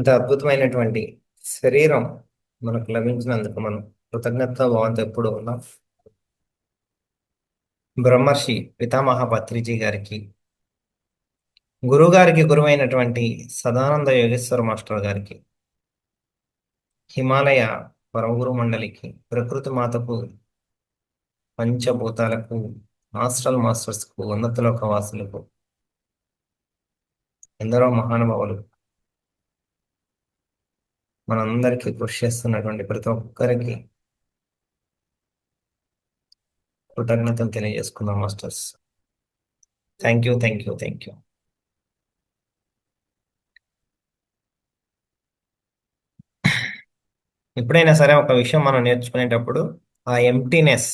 ఇంత అద్భుతమైనటువంటి శరీరం మనకు లభించినందుకు మనం కృతజ్ఞత భావంతో ఎప్పుడు ఉన్నాం. బ్రహ్మర్షి పితామహ పత్రిజీ గారికి, గురువు గారికి గురువైనటువంటి సదానంద యోగేశ్వర మాస్టర్ గారికి, హిమాలయ పరమగురు మండలికి, ప్రకృతి మాతకు, పంచభూతాలకు, హాస్టల్ మాస్టర్స్కు, ఉన్నత లోక వాసులకు, ఎందరో మహానుభావులు మనందరికీ కృషి చేస్తున్నటువంటి ప్రతి ఒక్కరికి కృతజ్ఞతలు తెలియజేసుకుందాం masters. Thank you, thank you, thank you. ఎప్పుడైనా సరే ఒక విషయం మనం నేర్చుకునేటప్పుడు ఆ ఎంప్టీనెస్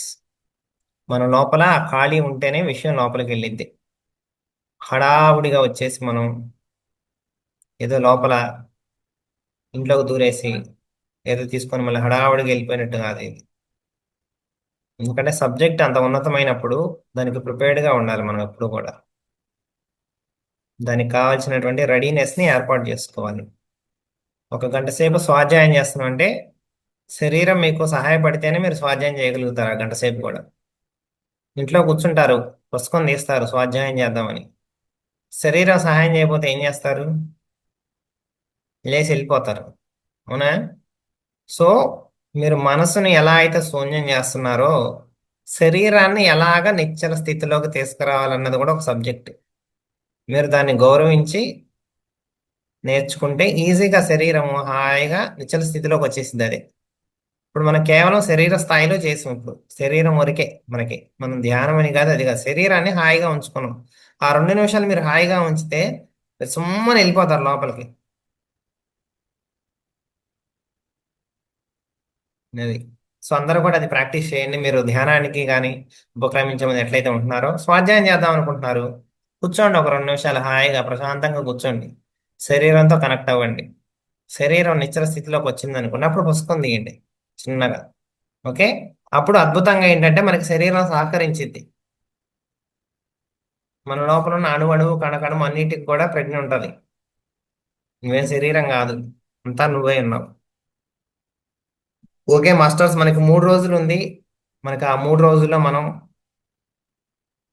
మన లోపల ఆ ఖాళీ ఉంటేనే విషయం లోపలికి వెళ్ళిద్ది. హడావుడిగా వచ్చేసి మనం ఏదో లోపల ఇంట్లోకి దూరేసి ఏదో తీసుకొని మళ్ళీ హడావుడిగా వెళ్ళిపోయినట్టు కాదు ఇది. ఎందుకంటే సబ్జెక్ట్ అంత ఉన్నతమైనప్పుడు దానికి ప్రిపేర్డ్గా ఉండాలి మనం ఎప్పుడు కూడా. దానికి కావాల్సినటువంటి రెడీనెస్ని ఏర్పాటు చేసుకోవాలి. ఒక గంట సేపు స్వాధ్యాయం చేస్తున్నాం అంటే శరీరం మీకు సహాయపడితేనే మీరు స్వాధ్యాయం చేయగలుగుతారు ఆ గంట సేపు కూడా. ఇంట్లో కూర్చుంటారు, పుస్తకం తీస్తారు స్వాధ్యాయం చేద్దామని, శరీరం సహాయం చేయకపోతే ఏం చేస్తారు? లేచి వెళ్ళిపోతారు. అవునా? సో మీరు మనసుని ఎలా అయితే శూన్యం చేస్తున్నారో శరీరాన్ని ఎలాగ నిశ్చల స్థితిలోకి తీసుకురావాలన్నది కూడా ఒక సబ్జెక్ట్. మీరు దాన్ని గౌరవించి నేర్చుకుంటే ఈజీగా శరీరం హాయిగా నిశ్చల స్థితిలోకి వచ్చేసింది. అది ఇప్పుడు మనం కేవలం శరీర స్థాయిలో చేసాం. ఇప్పుడు శరీరం వరకే మనం ధ్యానం అని కాదు, అది కాదు, శరీరాన్ని హాయిగా ఉంచుకున్నాం. ఆ 2 నిమిషాలు మీరు హాయిగా ఉంచితే మీరు సుమ్మని వెళ్ళిపోతారు లోపలికి. అది. సో అందరూ కూడా అది ప్రాక్టీస్ చేయండి. మీరు ధ్యానానికి కానీ ఉపక్రమించే ముందు ఎట్లయితే ఉంటున్నారో స్వాధ్యాయం చేద్దాం అనుకుంటున్నారు, కూర్చోండి ఒక 2 నిమిషాలు హాయిగా ప్రశాంతంగా కూర్చోండి. శరీరంతో కనెక్ట్ అవ్వండి. శరీరం నిశ్చల స్థితిలోకి వచ్చింది అనుకోండి, అప్పుడు పుస్తకం తీయండి చిన్నగా. ఓకే. అప్పుడు అద్భుతంగా ఏంటంటే మనకి శరీరం సహకరించింది. మన లోపల ఉన్న అణువణువు కణకణం అన్నిటికి కూడా ప్రజ్ఞ ఉంటుంది. నువ్వేం శరీరం కాదు, అంతా నువ్వే ఉన్నావు. ఓకే మాస్టర్స్, మనకి 3 రోజులు ఉంది. మనకి ఆ 3 రోజుల్లో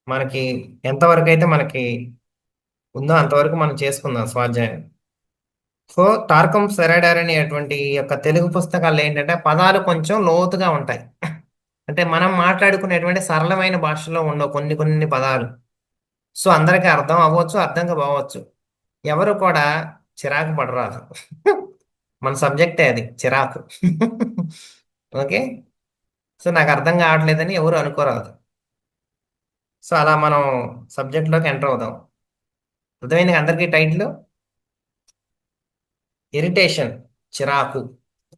మనకి ఎంతవరకు అయితే మనకి ఉందో అంతవరకు మనం చేసుకుందాం స్వాధ్యాయం. సో టార్కం సెరాడార్ అనేటువంటి యొక్క తెలుగు పుస్తకాల్లో ఏంటంటే పదాలు కొంచెం లోతుగా ఉంటాయి. అంటే మనం మాట్లాడుకునేటువంటి సరళమైన భాషలో ఉండవు కొన్ని కొన్ని పదాలు. సో అందరికీ అర్థం అవ్వచ్చు, అర్థం కావచ్చు. ఎవరు కూడా చిరాకు పడరాదు. మన సబ్జెక్టే అది, చిరాకు. ఓకే. సో నాకు అర్థం కావట్లేదని ఎవరు అనుకోరాదు. సో అలా మనం సబ్జెక్ట్లోకి ఎంటర్ అవుదాం. అర్థమైంది అందరికీ టైటిల్? ఇరిటేషన్, చిరాకు.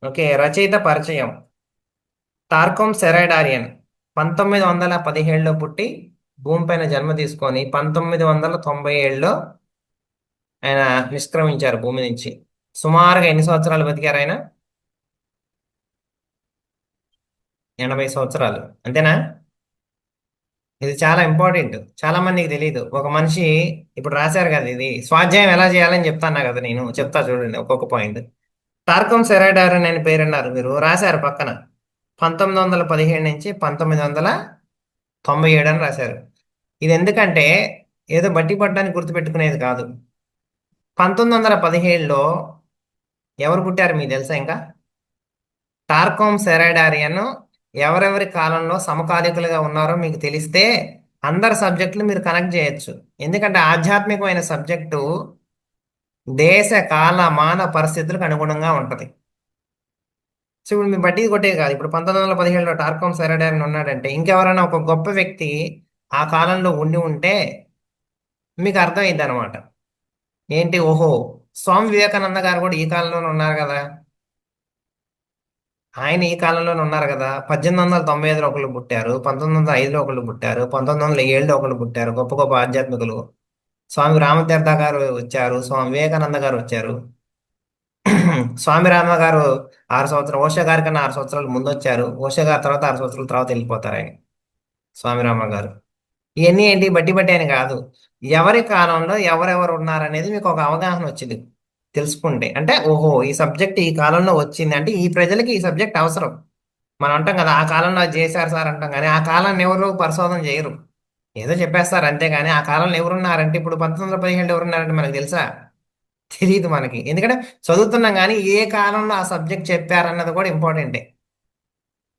ఓకే. రచయిత పరిచయం: టార్కం సెరాడారియన్ 1917లో పుట్టి భూమిపైన జన్మ తీసుకొని 1997లో ఆయన నిష్క్రమించారు భూమి నుంచి. సుమారుగా ఎన్ని సంవత్సరాలు బతికారు ఆయన? 80 సంవత్సరాలు, అంతేనా? ఇది చాలా ఇంపార్టెంట్, చాలా మందికి తెలియదు. ఒక మనిషి ఇప్పుడు రాశారు కదా, ఇది స్వాధ్యాయం ఎలా చేయాలని చెప్తాను కదా, నేను చెప్తా చూడండి ఒక్కొక్క పాయింట్. టార్కం సెరాడారన్ అని పేరున్నారు, మీరు రాశారు పక్కన 1917 నుంచి 1997 అని రాశారు. ఇది ఎందుకంటే ఏదో బట్టి పట్టడానికి గుర్తుపెట్టుకునేది కాదు. 1917లో ఎవరు పుట్టారు మీకు తెలుసా? ఇంకా టార్కం సెరాడారియన్ ఎవరెవరి కాలంలో సమకాలీకులుగా ఉన్నారో మీకు తెలిస్తే అందరి సబ్జెక్టులు మీరు కనెక్ట్ చేయొచ్చు. ఎందుకంటే ఆధ్యాత్మికమైన సబ్జెక్టు దేశ కాల మాన పరిస్థితులకు అనుగుణంగా ఉంటుంది. సో ఇప్పుడు మీ బట్టి కొట్టే కాదు, ఇప్పుడు 1917లో టార్కం సెరాడారియన్ ఉన్నాడంటే ఇంకెవరైనా ఒక గొప్ప వ్యక్తి ఆ కాలంలో ఉండి ఉంటే మీకు అర్థమైంది అనమాట. ఏంటి, ఓహో, స్వామి వివేకానంద గారు కూడా ఈ కాలంలోనే ఉన్నారు కదా, ఆయన ఈ కాలంలోనే ఉన్నారు కదా. 1895లో ఒకళ్ళు పుట్టారు, 1905లో ఒకళ్ళు పుట్టారు, 1907లో ఒకళ్ళు పుట్టారు, గొప్ప గొప్ప ఆధ్యాత్మికులు. స్వామి రామతీర్థ గారు వచ్చారు, స్వామి వివేకానంద గారు వచ్చారు. స్వామి రామ గారు 6 సంవత్సరాలు, ఓషా గారి కన్నా 6 సంవత్సరాలు ముందు వచ్చారు. ఓషా గారి తర్వాత 6 సంవత్సరాల తర్వాత వెళ్ళిపోతారు ఆయన, స్వామి రామ గారు. ఇవన్నీ ఏంటి, బట్టి బట్టి అని కాదు, ఎవరి కాలంలో ఎవరెవరు ఉన్నారనేది మీకు ఒక అవగాహన వచ్చింది. తెలుసుకుంటే అంటే ఓహో ఈ సబ్జెక్ట్ ఈ కాలంలో వచ్చింది అంటే ఈ ప్రజలకి ఈ సబ్జెక్ట్ అవసరం. మనం అంటాం కదా ఆ కాలంలో అది చేశారు సార్ అంటాం కానీ ఆ కాలాన్ని ఎవరు పరిశోధన చేయరు. ఏదో చెప్పేస్తారు అంతేగాని ఆ కాలంలో ఎవరున్నారంటే ఇప్పుడు 1915 ఎవరున్నారంటే మనకు తెలుసా? తెలియదు మనకి. ఎందుకంటే చదువుతున్నాం కానీ ఏ కాలంలో ఆ సబ్జెక్ట్ చెప్పారన్నది కూడా ఇంపార్టెంటే.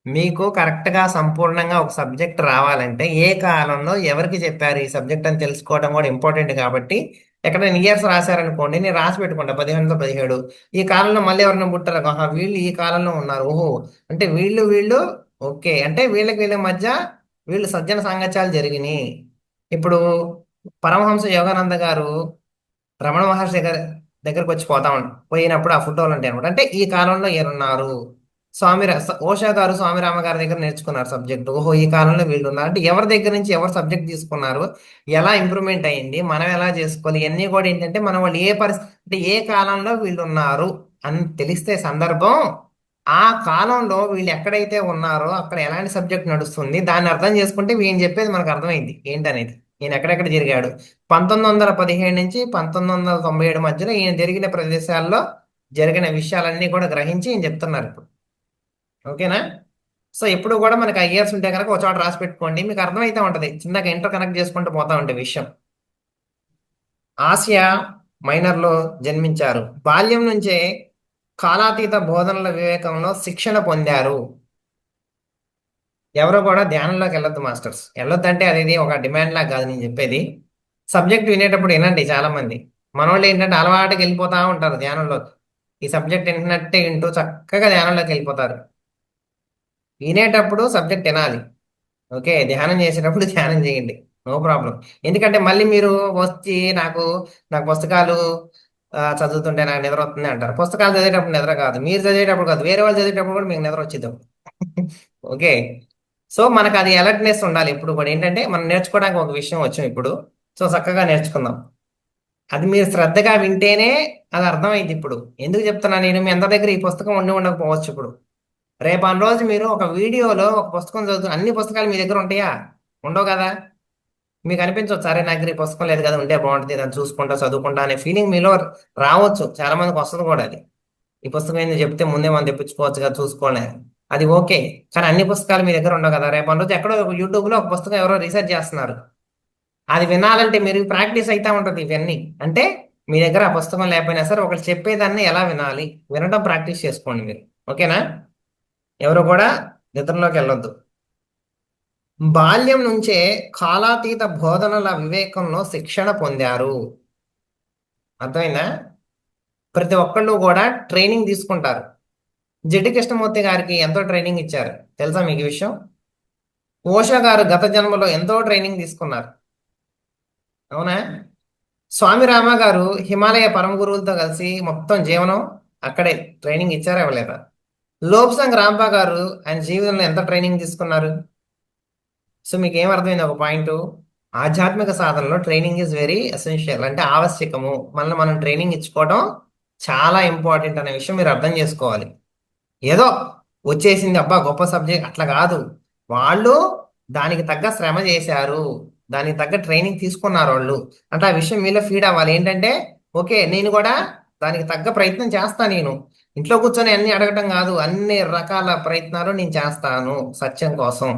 మీకు కరెక్ట్గా సంపూర్ణంగా ఒక సబ్జెక్ట్ రావాలంటే ఏ కాలంలో ఎవరికి చెప్పారు ఈ సబ్జెక్ట్ అని తెలుసుకోవడం కూడా ఇంపార్టెంట్ కాబట్టి ఎక్కడైనా ఇయర్స్ రాశారనుకోండి నేను రాసి పెట్టుకుంటా 1517 ఈ కాలంలో మళ్ళీ ఎవరైనా పుట్టారు ఆహా వీళ్ళు ఈ కాలంలో ఉన్నారు ఓహో అంటే వీళ్ళు ఓకే అంటే వీళ్ళకి వీళ్ళ మధ్య వీళ్ళు సజ్జన సాంగత్యాలు జరిగినాయి. ఇప్పుడు పరమహంస యోగానంద గారు రమణ మహర్షి దగ్గరకు వచ్చి పోయినప్పుడు ఆ ఫోటోలు ఉంటాయి అనమాట అంటే ఈ కాలంలో ఏరున్నారు. ఓషా గారు స్వామిరామ గారి దగ్గర నేర్చుకున్నారు సబ్జెక్ట్ ఓహో ఈ కాలంలో వీళ్ళు ఉన్నారు అంటే ఎవరి దగ్గర నుంచి ఎవరు సబ్జెక్ట్ తీసుకున్నారు, ఎలా ఇంప్రూవ్మెంట్ అయ్యింది, మనం ఎలా చేసుకోవాలి ఇవన్నీ కూడా ఏంటంటే మనం వాళ్ళు ఏ పరిస్థితి అంటే ఏ కాలంలో వీళ్ళు ఉన్నారు అని తెలిస్తే సందర్భం ఆ కాలంలో వీళ్ళు ఎక్కడైతే ఉన్నారో అక్కడ ఎలాంటి సబ్జెక్ట్ నడుస్తుంది దాన్ని అర్థం చేసుకుంటే వీళ్ళు చెప్పేది మనకు అర్థమైంది ఏంటనేది. ఈయన ఎక్కడెక్కడ జరిగాడు 1917 నుంచి 1997 మధ్యలో ఈయన జరిగిన ప్రదేశాల్లో జరిగిన విషయాలన్నీ కూడా గ్రహించి ఈయన చెప్తున్నారు ఇప్పుడు. ఓకేనా? సో ఎప్పుడు కూడా మనకి ఆ ఇయర్స్ ఉంటే కనుక ఒక చోట రాసి పెట్టుకోండి మీకు అర్థమైతే ఉంటది చిన్నగా ఇంటర్ కనెక్ట్ చేసుకుంటూ పోతా ఉంటే విషయం. ఆసియా మైనర్లో జన్మించారు. బాల్యం నుంచే కాలాతీత బోధనల వివేకంలో శిక్షణ పొందారు. ఎవరు కూడా ధ్యానంలోకి వెళ్ళొద్దు మాస్టర్స్. వెళ్ళొద్దు అంటే అది ఒక డిమాండ్ లాగా కాదు నేను చెప్పేది. సబ్జెక్ట్ వినేటప్పుడు వినండి చాలా మంది. మనోళ్ళు ఏంటంటే అలవాటుకి వెళ్ళిపోతా ఉంటారు ధ్యానంలోకి. ఈ సబ్జెక్ట్ వింటున్నట్టే వింటూ చక్కగా ధ్యానంలోకి వెళ్ళిపోతారు. వినేటప్పుడు సబ్జెక్ట్ వినాలి. ఓకే ధ్యానం చేసేటప్పుడు ధ్యానం చేయండి. No problem. ఎందుకంటే మళ్ళీ మీరు వచ్చి నాకు పుస్తకాలు చదువుతుంటే నాకు నిద్ర వస్తుంది అంటారు. పుస్తకాలు చదివేటప్పుడు నిద్ర కాదు, మీరు చదివేటప్పుడు కాదు, వేరే వాళ్ళు చదివేటప్పుడు కూడా మీకు నిద్ర వచ్చేది. ఓకే. సో మనకు అది అలర్ట్నెస్ ఉండాలి ఇప్పుడు కూడా ఏంటంటే మనం నేర్చుకోవడానికి ఒక విషయం వచ్చాం ఇప్పుడు. సో చక్కగా నేర్చుకుందాం. అది మీరు శ్రద్ధగా వింటేనే అది అర్థమైంది ఇప్పుడు. ఎందుకు చెప్తున్నా నేను మీ అందరి దగ్గర ఈ పుస్తకం ఉండి ఉండకపోవచ్చు ఇప్పుడు. రేపు అన్న రోజు మీరు ఒక వీడియోలో ఒక పుస్తకం చదువుతూ అన్ని పుస్తకాలు మీ దగ్గర ఉంటాయా? ఉండవు కదా. మీకు అనిపించవచ్చు సరే నా దగ్గర ఈ పుస్తకం లేదు కదా ఉంటే బాగుంటుంది దాన్ని చూసుకుంటా చదువుకుంటా అనే ఫీలింగ్ మీలో రావచ్చు. చాలా మందికి వస్తుంది కూడా అది. ఈ పుస్తకం ఏంది చెప్తే ముందే మనం తెప్పించుకోవచ్చు కదా చూసుకోండి. అది ఓకే. కానీ అన్ని పుస్తకాలు మీ దగ్గర ఉండవు కదా. రేపు అన్న రోజు ఎక్కడో యూట్యూబ్లో ఒక పుస్తకం ఎవరో రీసెర్చ్ చేస్తున్నారు. అది వినాలంటే మీరు ప్రాక్టీస్ అయితే ఉంటుంది ఇవన్నీ. అంటే మీ దగ్గర ఆ పుస్తకం లేకపోయినా సరే ఒకరు చెప్పేదాన్ని ఎలా వినాలి వినడం ప్రాక్టీస్ చేసుకోండి మీరు. ఓకేనా? ఎవరు కూడా నిద్రలోకి వెళ్ళొద్దు. బాల్యం నుంచే కాలాతీత బోధనల వివేకంలో శిక్షణ పొందారు. అర్థమైందా? ప్రతి ఒక్కళ్ళు కూడా ట్రైనింగ్ తీసుకుంటారు. జిడ్డు కృష్ణమూర్తి గారికి ఎంతో ట్రైనింగ్ ఇచ్చారు తెలుసా మీకు ఈ విషయం? ఓషా గారు గత జన్మలో ఎంతో ట్రైనింగ్ తీసుకున్నారు. అవునా? స్వామి రామ గారు హిమాలయ పరమ గురువులతో కలిసి మొత్తం జీవనం అక్కడే ట్రైనింగ్ ఇచ్చారా ఇవ్వలేదా? లోబ్సంగ్ రాంపా గారు ఆయన జీవితంలో ఎంత ట్రైనింగ్ తీసుకున్నారు? సో మీకు ఏం అర్థమైంది ఒక పాయింట్? ఆధ్యాత్మిక సాధనలో ట్రైనింగ్ ఇస్ వెరీ ఎసెన్షియల్ అంటే ఆవశ్యకము. మనల్ని మనం ట్రైనింగ్ ఇచ్చుకోవడం చాలా ఇంపార్టెంట్ అనే విషయం మీరు అర్థం చేసుకోవాలి. ఏదో వచ్చేసింది అబ్బా గొప్ప సబ్జెక్ట్ అట్లా కాదు. వాళ్ళు దానికి తగ్గ శ్రమ చేశారు, దానికి తగ్గ ట్రైనింగ్ తీసుకున్నారు వాళ్ళు. అంటే ఆ విషయం మీలో ఫీడ్ అవ్వాలి ఏంటంటే ఓకే నేను కూడా దానికి తగ్గ ప్రయత్నం చేస్తాను. నేను ఇంట్లో కూర్చొని అన్ని అడగటం కాదు, అన్ని రకాల ప్రయత్నాలు నేను చేస్తాను సత్యం కోసం.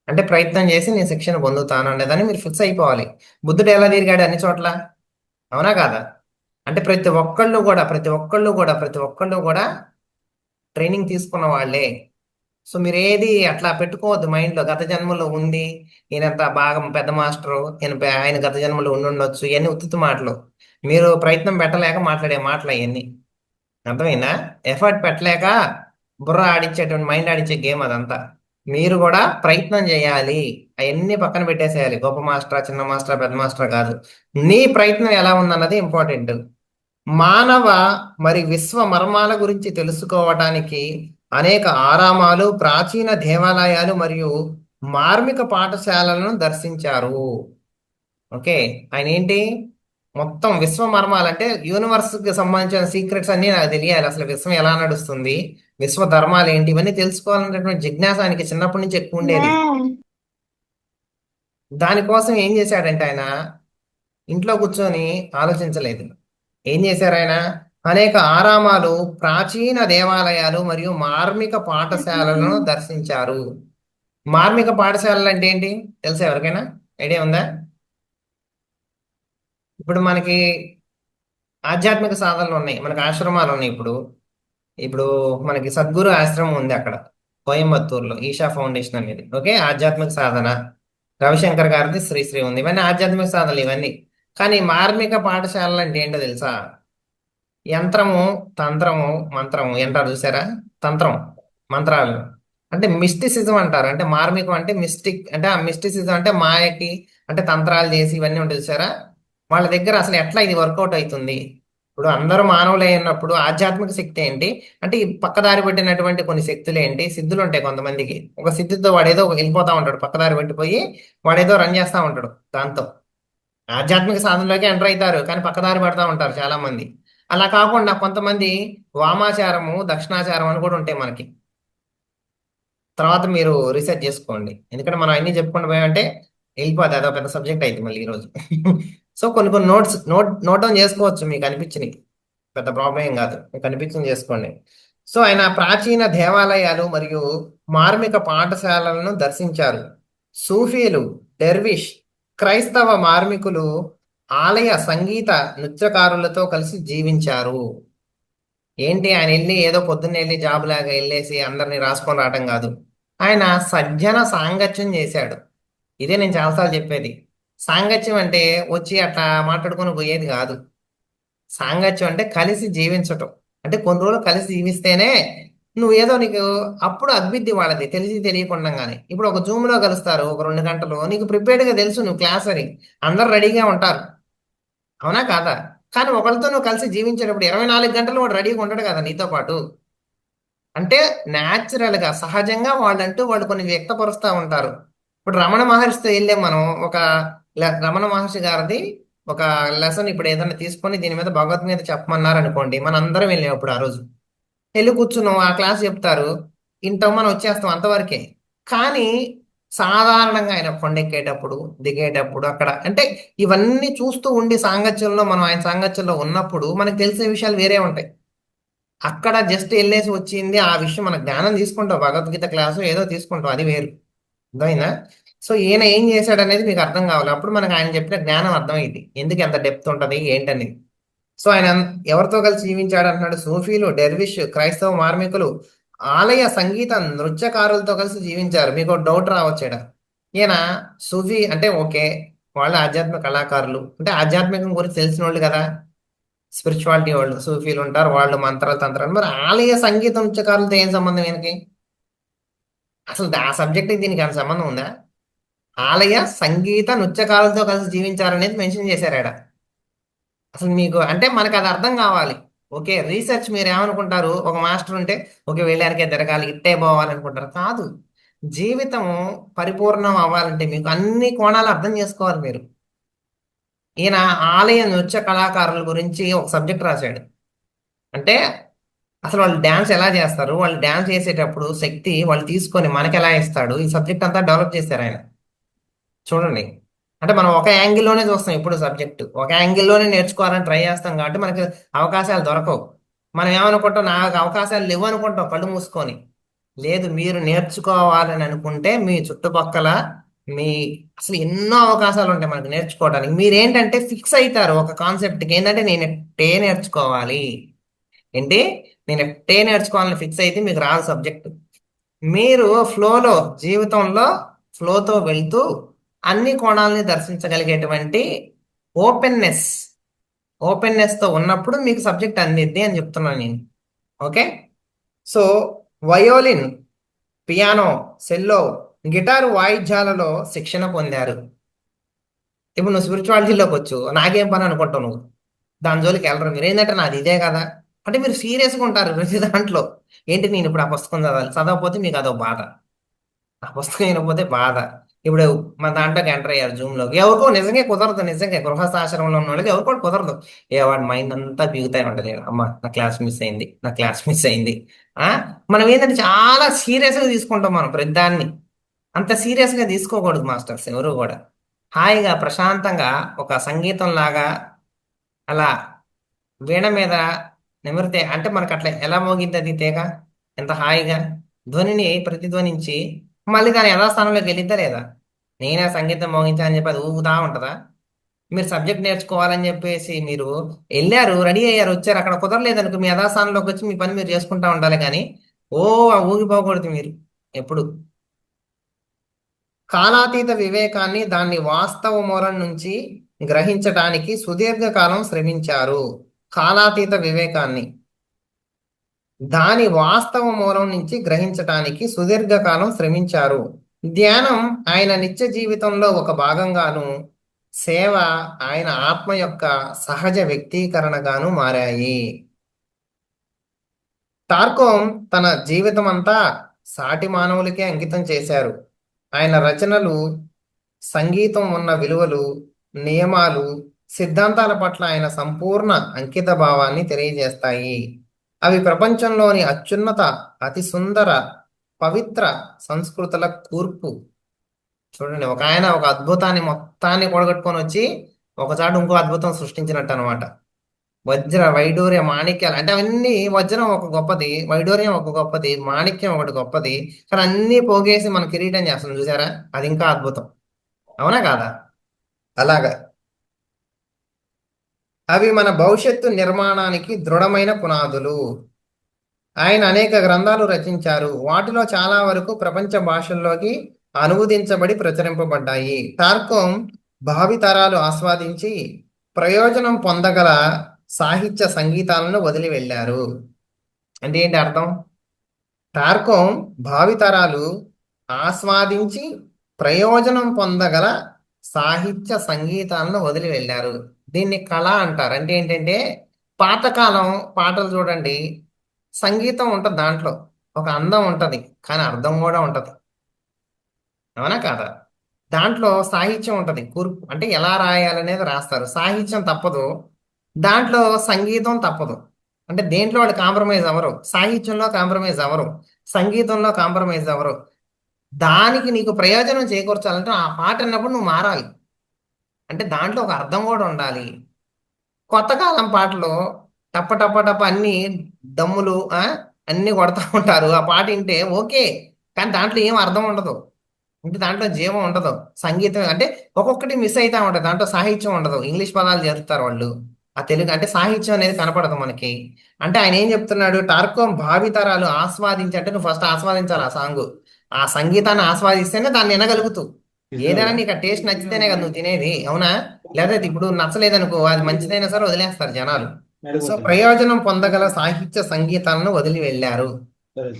అంటే ప్రయత్నం చేసి నేను శిక్షణ పొందుతాను అనేదాన్ని మీరు ఫిక్స్ అయిపోవాలి. బుద్ధుడు ఎలా తిరిగాడు అన్ని చోట్ల, అవునా కాదా? అంటే ప్రతి ఒక్కళ్ళు కూడా ట్రైనింగ్ తీసుకున్న వాళ్ళే. సో మీరు ఏది అట్లా పెట్టుకోవద్దు మైండ్లో గత జన్మలో ఉంది ఈయనంత బాగా పెద్ద మాస్టరు ఆయన గత జన్మలో ఉండి ఉండొచ్చు ఇవన్నీ ఉత్తుత్తు మాటలు. మీరు ప్రయత్నం పెట్టలేక మాట్లాడే మాటలు అవన్నీ. అర్థమైందా? ఎఫర్ట్ పెట్టలేక బుర్ర ఆడించేటువంటి మైండ్ ఆడించే గేమ్ అదంతా. మీరు కూడా ప్రయత్నం చేయాలి. అవన్నీ పక్కన పెట్టేసేయాలి. గొప్ప మాస్టరా చిన్న మాస్టరా పెద్ద మాస్టరా కాదు. నీ ప్రయత్నం ఎలా ఉందన్నది ఇంపార్టెంట్. మానవ మరి విశ్వ మర్మాల గురించి తెలుసుకోవటానికి అనేక ఆరామాలు, ప్రాచీన దేవాలయాలు మరియు మార్మిక పాఠశాలలను దర్శించారు. ఓకే. ఆయన ఏంటి మొత్తం విశ్వ మర్మాలు అంటే యూనివర్స్ కి సంబంధించిన సీక్రెట్స్ అన్ని నాకు తెలియాలి. అసలు విశ్వం ఎలా నడుస్తుంది, విశ్వ ధర్మాలు ఏంటి ఇవన్నీ తెలుసుకోవాలనేటువంటి జిజ్ఞాస ఆయనకి చిన్నప్పటి నుంచి ఎక్కువ ఉండేది. దానికోసం ఏం చేశాడంటే ఆయన ఇంట్లో కూర్చొని ఆలోచించలేదు. ఏం చేశారు ఆయన? అనేక ఆరామాలు, ప్రాచీన దేవాలయాలు మరియు మార్మిక పాఠశాలలను దర్శించారు. మార్మిక పాఠశాలలు అంటే ఏంటి తెలుసా ఎవరికైనా? ఐడియా ఉందా? ఇప్పుడు మనకి ఆధ్యాత్మిక సాధనలు ఉన్నాయి, మనకి ఆశ్రమాలు ఉన్నాయి. ఇప్పుడు ఇప్పుడు మనకి సద్గురు ఆశ్రమం ఉంది అక్కడ, కోయంబత్తూరులో ఈషా ఫౌండేషన్ అనేది. ఓకే, ఆధ్యాత్మిక సాధన. రవిశంకర్ గారిది శ్రీశ్రీ ఉంది. ఇవన్నీ ఆధ్యాత్మిక సాధనలు ఇవన్నీ. కానీ మార్మిక పాఠశాలలు అంటే ఏంటో తెలుసా? యంత్రము, తంత్రము, మంత్రము అంటారు చూసారా? తంత్రం, మంత్రాలు అంటే మిస్టిసిజం అంటారు. అంటే మార్మికం అంటే మిస్టిక్, అంటే ఆ మిస్టిసిజం అంటే మాయకి, అంటే తంత్రాలు చేసి ఇవన్నీ ఉంటుంది చూసారా? వాళ్ళ దగ్గర అసలు ఎట్లా ఇది వర్కౌట్ అవుతుంది? ఇప్పుడు అందరూ మానవులై ఉన్నప్పుడు ఆధ్యాత్మిక శక్తి ఏంటి? అంటే ఈ పక్కదారి పట్టినటువంటి కొన్ని శక్తులు ఏంటి, సిద్ధులు ఉంటాయి కొంతమందికి. ఒక సిద్ధితో వాడేదో వెళ్ళిపోతా ఉంటాడు, పక్కదారి పట్టిపోయి వాడేదో రన్ చేస్తా ఉంటాడు దాంతో. ఆధ్యాత్మిక సాధనలోకి ఎంటర్ అవుతారు కానీ పక్కదారి పడతా ఉంటారు చాలా మంది. అలా కాకుండా కొంతమంది వామాచారము, దక్షిణాచారం అని కూడా ఉంటాయి మనకి. తర్వాత మీరు రీసెర్చ్ చేసుకోండి, ఎందుకంటే మనం అన్ని చెప్పుకుంటూ పోయామంటే వెళ్ళిపోతుంది, అదొక పెద్ద సబ్జెక్ట్ అయితే మళ్ళీ ఈరోజు. సో కొన్ని కొన్ని నోట్ డౌన్ చేసుకోవచ్చు, మీకు అనిపించినవి. పెద్ద ప్రాబ్లం ఏం కాదు, మీకు అనిపించింది చేసుకోండి. సో ఆయన ప్రాచీన దేవాలయాలు మరియు మార్మిక పాఠశాలలను దర్శించారు. సూఫీలు, డెర్విష్, క్రైస్తవ మార్మికులు ఆలయ సంగీత నృత్యకారులతో కలిసి జీవించారు. ఏంటి ఆయన వెళ్ళి ఏదో పొద్దున్న వెళ్ళి జాబ్ లాగా వెళ్ళేసి అందరినీ రాసుకొని రావటం కాదు. ఆయన సజ్జన సాంగత్యం చేశాడు. ఇదే నేను చాలాసార్లు చెప్పేది. సాంగత్యం అంటే వచ్చి అట్లా మాట్లాడుకొని పోయేది కాదు. సాంగత్యం అంటే కలిసి జీవించటం. అంటే కొన్ని రోజులు కలిసి జీవిస్తేనే నువ్వు ఏదో నీకు అప్పుడు అభివృద్ధి వాళ్ళది తెలిసి తెలియకుండానే. ఇప్పుడు ఒక జూమ్ లో కలుస్తారు ఒక 2 గంటలు, నీకు ప్రిపేర్డ్ గా తెలుసు నువ్వు క్లాస్ అని, అందరు రెడీగా ఉంటారు. అవునా కాదా? కానీ ఒకరితో నువ్వు కలిసి జీవించేటప్పుడు 24 గంటలు వాడు రెడీగా ఉంటాడు కదా నీతో పాటు. అంటే న్యాచురల్ గా సహజంగా వాళ్ళంటూ వాళ్ళు కొన్ని వ్యక్తపరుస్తూ ఉంటారు. ఇప్పుడు రమణ మహర్షితో వెళ్ళాం మనం. ఒక రమణ మహర్షి గారిది ఒక లెసన్ ఇప్పుడు ఏదైనా తీసుకొని దీని మీద భగవద్గీత చెప్పమన్నారు అనుకోండి, మన అందరం వెళ్ళాం అప్పుడు ఆ రోజు. వెళ్ళి కూర్చున్నాం, ఆ క్లాస్ చెప్తారు, ఇంటాం, మనం వచ్చేస్తాం అంతవరకే. కానీ సాధారణంగా ఆయన కొండెక్కేటప్పుడు, దిగేటప్పుడు అక్కడ అంటే ఇవన్నీ చూస్తూ ఉండి సాంగత్యంలో మనం ఆయన సాంగత్యంలో ఉన్నప్పుడు మనకు తెలిసే విషయాలు వేరే ఉంటాయి. అక్కడ జస్ట్ వెళ్ళేసి వచ్చింది ఆ విషయం, మన జ్ఞానం తీసుకుంటాం, భగవద్గీత క్లాసు ఏదో తీసుకుంటాం, అది వేరు. అర్థమైందా? సో ఈయన ఏం చేశాడు అనేది మీకు అర్థం కావాలి, అప్పుడు మనకు ఆయన చెప్పిన జ్ఞానం అర్థమైంది ఎందుకు ఎంత డెప్త్ ఉంటుంది ఏంటనేది. సో ఆయన ఎవరితో కలిసి జీవించాడు అంటున్నాడు? సూఫీలు, డెర్విష్, క్రైస్తవ మార్మికులు, ఆలయ సంగీత నృత్యకారులతో కలిసి జీవించారు. మీకు ఒక డౌట్ రావచ్చాడ, ఈయన సూఫీ అంటే ఓకే, వాళ్ళు ఆధ్యాత్మిక కళాకారులు అంటే ఆధ్యాత్మికం గురించి తెలిసిన వాళ్ళు కదా, స్పిరిచువాలిటీ వాళ్ళు సూఫీలు ఉంటారు, వాళ్ళు మంత్రాలు తంత్రాలు. మరి ఆలయ సంగీత నృత్యకారులతో ఏం సంబంధం ఈయనకి? అసలు ఆ సబ్జెక్ట్ దీనికి అంత సంబంధం ఉందా? ఆలయ సంగీత నృత్యకారులతో కలిసి జీవించారనేది మెన్షన్ చేశారు ఆడ. అసలు మీకు అంటే మనకు అది అర్థం కావాలి. ఓకే, రీసెర్చ్ మీరు ఏమనుకుంటారు, ఒక మాస్టర్ ఉంటే ఓకే వెళ్ళారికే తిరగాలి ఇట్టే పోవాలనుకుంటారు, కాదు. జీవితం పరిపూర్ణం అవ్వాలంటే మీకు అన్ని కోణాలు అర్థం చేసుకోవాలి మీరు. ఈయన ఆలయ నృత్య కళాకారుల గురించి ఒక సబ్జెక్ట్ రాశాడు. అంటే అసలు వాళ్ళు డ్యాన్స్ ఎలా చేస్తారు, వాళ్ళు డ్యాన్స్ చేసేటప్పుడు శక్తి వాళ్ళు తీసుకొని మనకి ఎలా ఇస్తాడు, ఈ సబ్జెక్ట్ అంతా డెవలప్ చేశారు ఆయన. చూడండి, అంటే మనం ఒక యాంగిల్లోనే చూస్తాం, ఇప్పుడు సబ్జెక్ట్ ఒక యాంగిల్లోనే నేర్చుకోవాలని ట్రై చేస్తాం కాబట్టి మనకి అవకాశాలు దొరకవు. మనం ఏమనుకుంటాం, నాకు అవకాశాలు లేవు అనుకుంటాం కళ్ళు మూసుకొని. లేదు, మీరు నేర్చుకోవాలని అనుకుంటే మీ చుట్టుపక్కల మీ అసలు ఎన్నో అవకాశాలు ఉంటాయి మనకు నేర్చుకోవడానికి. మీరేంటంటే ఫిక్స్ అవుతారు ఒక కాన్సెప్ట్కి, ఏంటంటే నేను ఎట్టే నేర్చుకోవాలి. ఏంటి? నేను ఎట్టే నేర్చుకోవాలని ఫిక్స్ అయితే మీకు రాదు సబ్జెక్ట్. మీరు ఫ్లోలో, జీవితంలో ఫ్లోతో వెళ్తూ అన్ని కోణాలని దర్శించగలిగేటువంటి ఓపెన్నెస్, ఓపెన్నెస్తో ఉన్నప్పుడు మీకు సబ్జెక్ట్ అందిద్ది అని చెప్తున్నాను నేను. ఓకే. సో వయోలిన్, పియానో, సెల్లో, గిటారు వాయిద్యాలలో శిక్షణ పొందారు. ఇప్పుడు నువ్వు స్పిరిచువాలిటీలోకి వచ్చు, నాకేం పని అనుకుంటావు నువ్వు? దాని జోలికి వెళ్ళరు మీరు. ఏంటంటే నాది ఇదే కదా, అంటే మీరు సీరియస్గా ఉంటారు ప్రతి దాంట్లో. ఏంటి, నేను ఇప్పుడు ఆ పుస్తకం చదవాలి, చదవకపోతే మీకు అదొక బాధ, ఆ పుస్తకం వినకపోతే బాధ. ఇప్పుడు మన దాంట్లోకి ఎంటర్ అయ్యారు జూమ్లోకి, ఎవరికో నిజంగా కుదరదు, నిజంగా గృహస్థాశ్రమంలో ఉన్న వాళ్ళకి ఎవరికో కుదరదు. వాడి మైండ్ అంతా బిగుతాయి ఉంటది, అమ్మ నా క్లాస్ మిస్ అయింది, నా క్లాస్ మిస్ అయింది. ఆ మనం ఏంటంటే చాలా సీరియస్గా తీసుకుంటాం మనం ప్రతిదాన్ని. అంత సీరియస్గా తీసుకోకూడదు మాస్టర్స్ ఎవరు కూడా. హాయిగా ప్రశాంతంగా ఒక సంగీతం లాగా అలా వీణ మీద నిమిరితే అంటే మనకు అట్లా ఎలా మోగింది అది తీగ? ఎంత హాయిగా ధ్వనిని ప్రతిధ్వనించి మళ్ళీ దాని యథాస్థానంలోకి వెళ్ళిద్దా లేదా? నేనే సంగీతం మోగించా అని చెప్పి అది ఊగుతా ఉంటదా? మీరు సబ్జెక్ట్ నేర్చుకోవాలని చెప్పేసి మీరు వెళ్ళారు, రెడీ అయ్యారు, వచ్చారు, అక్కడ కుదరలేదనుకో మీ యథాస్థానంలోకి వచ్చి మీ పని మీరు చేసుకుంటా ఉండాలి కానీ ఓ ఆ ఊగిపోకూడదు మీరు ఎప్పుడు. కాలాతీత వివేకాన్ని దాన్ని వాస్తవ మూలం నుంచి గ్రహించడానికి సుదీర్ఘకాలం శ్రమించారు. కాలాతీత వివేకాన్ని దాని వాస్తవ మూలం నుంచి గ్రహించటానికి సుదీర్ఘకాలం శ్రమించారు. ధ్యానం ఆయన నిత్య జీవితంలో ఒక భాగంగాను, సేవ ఆయన ఆత్మ యొక్క సహజ వ్యక్తీకరణగాను మారాయి. టార్కోమ్ తన జీవితమంతా సాటి మానవులకే అంకితం చేశారు. ఆయన రచనలు సంగీతం ఉన్న విలువలు, నియమాలు, సిద్ధాంతాల పట్ల ఆయన సంపూర్ణ అంకిత భావాన్ని తెలియజేస్తాయి. అవి ప్రపంచంలోని అత్యున్నత, అతి సుందర, పవిత్ర సంస్కృతుల కూర్పు. చూడండి, ఒక ఆయన ఒక అద్భుతాన్ని మొత్తాన్ని కూడగట్టుకొని వచ్చి ఒకచాటు ఇంకో అద్భుతం సృష్టించినట్టు అనమాట. వజ్ర వైడూర్య మాణిక్యాలు అంటే అవన్నీ, వజ్రం ఒక గొప్పది, వైడూర్యం ఒక గొప్పది, మాణిక్యం ఒకటి గొప్పది, కానీ అన్నీ పోగేసి మన కిరీటం చేస్తుంది చూసారా, అది ఇంకా అద్భుతం. అవునా కాదా? అలాగా అవి మన భవిష్యత్తు నిర్మాణానికి దృఢమైన పునాదులు. ఆయన అనేక గ్రంథాలు రచించారు. వాటిలో చాలా వరకు ప్రపంచ భాషల్లోకి అనువదించబడి ప్రచురింపబడ్డాయి. టార్కోమ్ భావితరాలు ఆస్వాదించి ప్రయోజనం పొందగల సాహిత్య సంగీతాలను వదిలి వెళ్ళారు. అంటే ఏంటి అర్థం? టార్కోమ్ భావితరాలు ఆస్వాదించి ప్రయోజనం పొందగల సాహిత్య సంగీతాలను వదిలి వెళ్ళారు. దీన్ని కళ అంటారు. అంటే ఏంటంటే పాతకాలం పాటలు చూడండి, సంగీతం ఉంటుంది దాంట్లో, ఒక అందం ఉంటది కానీ అర్థం కూడా ఉంటది. అవునా కాదా? దాంట్లో సాహిత్యం ఉంటది, కూర్పు అంటే ఎలా రాయాలనేది రాస్తారు. సాహిత్యం తప్పదు, దాంట్లో సంగీతం తప్పదు. అంటే దేంట్లో వాడు కాంప్రమైజ్ అవ్వరు, సాహిత్యంలో కాంప్రమైజ్ అవ్వరు, సంగీతంలో కాంప్రమైజ్ అవ్వరు. దానికి నీకు ప్రయోజనం చేకూర్చాలంటే ఆ పాట అన్నప్పుడు నువ్వు మారాలి. అంటే దాంట్లో ఒక అర్థం కూడా ఉండాలి. కొత్త కాలం పాటలు టప్ప టప్ప టప్ప అన్ని దమ్ములు అన్ని కొడతా ఉంటారు. ఆ పాట వింటే ఓకే, కానీ దాంట్లో ఏం అర్థం ఉండదు. అంటే దాంట్లో జీవం ఉండదు. సంగీతం అంటే ఒక్కొక్కటి మిస్ అవుతా ఉంటుంది, దాంట్లో సాహిత్యం ఉండదు. ఇంగ్లీష్ పదాలు చేరుతారు వాళ్ళు, ఆ తెలుగు అంటే సాహిత్యం అనేది కనపడదు మనకి. అంటే ఆయన ఏం చెప్తున్నాడు, టార్కోమ్ భావితరాలు ఆస్వాదించి అంటే నువ్వు ఫస్ట్ ఆస్వాదించాలి ఆ సాంగ్, ఆ సంగీతాన్ని ఆస్వాదిస్తేనే దాన్ని వినగలుగుతావు. ఏదైనా నీకు ఆ టేస్ట్ నచ్చితేనే కదా నువ్వు తినేది, అవునా? లేదా ఇప్పుడు నచ్చలేదనుకో, అది మంచిదైనా సరే వదిలేస్తారు జనాలు. సో ప్రయోజనం పొందగల సాహిత్య సంగీతాలను వదిలి వెళ్ళారు.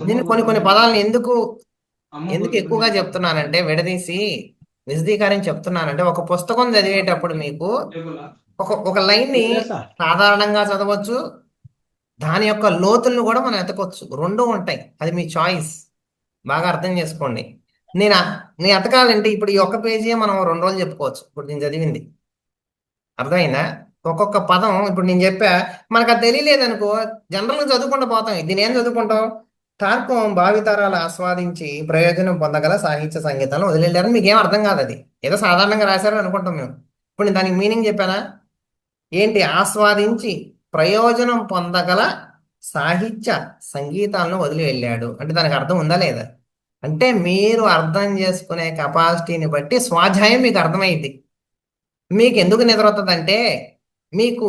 నేను కొన్ని కొన్ని పదాలను ఎందుకు ఎందుకు ఎక్కువగా చెప్తున్నానంటే విడదీసి విశదీకరించి చెప్తున్నానంటే, ఒక పుస్తకం చదివేటప్పుడు మీకు ఒక లైన్ ని సాధారణంగా చదవచ్చు, దాని యొక్క లోతులను కూడా మనం ఎతకొచ్చు, రెండూ ఉంటాయి. అది మీ చాయిస్. బాగా అర్థం చేసుకోండి. నేను నేను ఎతకాలంటే ఇప్పుడు ఈ ఒక్క పేజీ మనం 2 రోజులు చెప్పుకోవచ్చు. ఇప్పుడు నేను చదివింది అర్థమైందా? ఒక్కొక్క పదం ఇప్పుడు నేను చెప్పా, మనకు అది తెలియలేదనుకో జనరల్గా చదువుకుంటూ పోతాం. దీని ఏం చదువుకుంటాం? టార్కోమ్ భావితరాలు ఆస్వాదించి ప్రయోజనం పొందగల సాహిత్య సంగీతాలను వదిలేళ్ళారని మీకేం అర్థం కాదు. అది ఏదో సాధారణంగా రాశారని అనుకుంటాం మేము. ఇప్పుడు నేను దానికి మీనింగ్ చెప్పానా? ఏంటి? ఆస్వాదించి ప్రయోజనం పొందగల సాహిత్య సంగీతాలను వదిలి వెళ్ళాడు అంటే దానికి అర్థం ఉందా లేదా? అంటే మీరు అర్థం చేసుకునే కెపాసిటీని బట్టి స్వాధ్యాయం మీకు అర్థమైంది. మీకు ఎందుకు నిద్ర వస్తుందంటే మీకు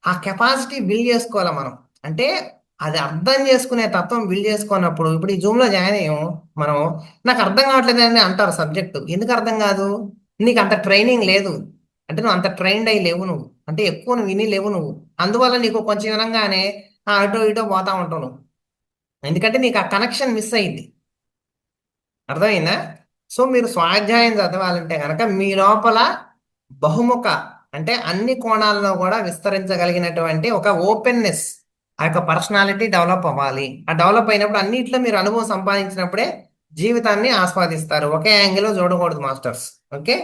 ఆ కెపాసిటీ బిల్డ్ చేసుకోవాలి మనం. అంటే అది అర్థం చేసుకునే తత్వం బిల్డ్ చేసుకున్నప్పుడు, ఇప్పుడు ఈ జూమ్లో జాయిన్ అయ్యాం మనం, నాకు అర్థం కావట్లేదు అని అంటారు సబ్జెక్టు. ఎందుకు అర్థం కాదు? నీకు అంత ట్రైనింగ్ లేదు, అంటే నువ్వు అంత ట్రైన్డ్ అయ్యి లేవు నువ్వు, అంటే ఎక్కువ నువ్వు విని లేవు నువ్వు. అందువల్ల నీకు కొంచెం వినంగానే అటో ఇటో పోతా ఉంటావు నువ్వు, ఎందుకంటే నీకు ఆ కనెక్షన్ మిస్ అయింది. అర్థమైందా? సో మీరు స్వాధ్యాయం చదవాలంటే కనుక మీ లోపల బహుముఖ అంటే అన్ని కోణాల్లో కూడా విస్తరించగలిగినటువంటి ఒక ఓపెన్నెస్, ఆ యొక్క పర్సనాలిటీ డెవలప్ అవ్వాలి. ఆ డెవలప్ అయినప్పుడు అన్నిట్లో మీరు అనుభవం సంపాదించినప్పుడే జీవితాన్ని ఆస్వాదిస్తారు. ఒకే యాంగిల్లో చూడకూడదు మాస్టర్స్. ఓకే,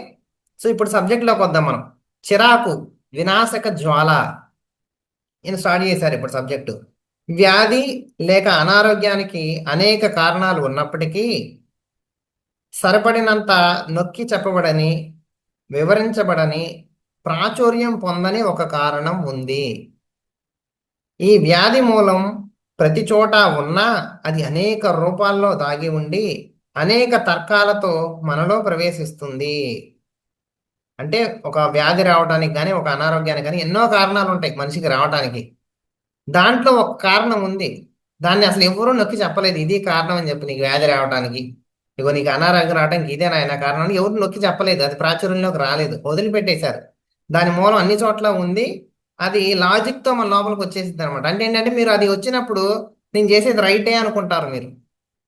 సో ఇప్పుడు సబ్జెక్ట్లోకి వద్దాం మనం. చిరాకు, వినాశక జ్వాల, నేను స్టార్ట్ చేశారు ఇప్పుడు సబ్జెక్టు. వ్యాధి లేక అనారోగ్యానికి అనేక కారణాలు ఉన్నప్పటికీ సరిపడినంత నొక్కి చెప్పబడని, వివరించబడని, ప్రాచుర్యం పొందని ఒక కారణం ఉంది. ఈ వ్యాధి మూలం ప్రతి చోట ఉన్నా అది అనేక రూపాల్లో దాగి ఉండి అనేక తర్కాలతో మనలో ప్రవేశిస్తుంది. అంటే ఒక వ్యాధి రావడానికి కానీ ఒక అనారోగ్యానికి కానీ ఎన్నో కారణాలు ఉంటాయి మనిషికి రావడానికి. దాంట్లో ఒక కారణం ఉంది. దాన్ని అసలు ఎవరూ నొక్కి చెప్పలేదు ఇది కారణం అని చెప్పి, నీకు వ్యాధి రావడానికి, ఇగో నీకు అనారోగ్యం రావడానికి ఇదే నాయన కారణం అని ఎవరు నొక్కి చెప్పలేదు. అది ప్రాచుర్యంలోకి రాలేదు, వదిలిపెట్టేశారు. దాని మూలం అన్ని చోట్ల ఉంది. అది లాజిక్తో మన లోపలికి వచ్చేసింది అనమాట. అంటే ఏంటంటే మీరు అది వచ్చినప్పుడు నేను చేసేది రైటే అనుకుంటారు మీరు.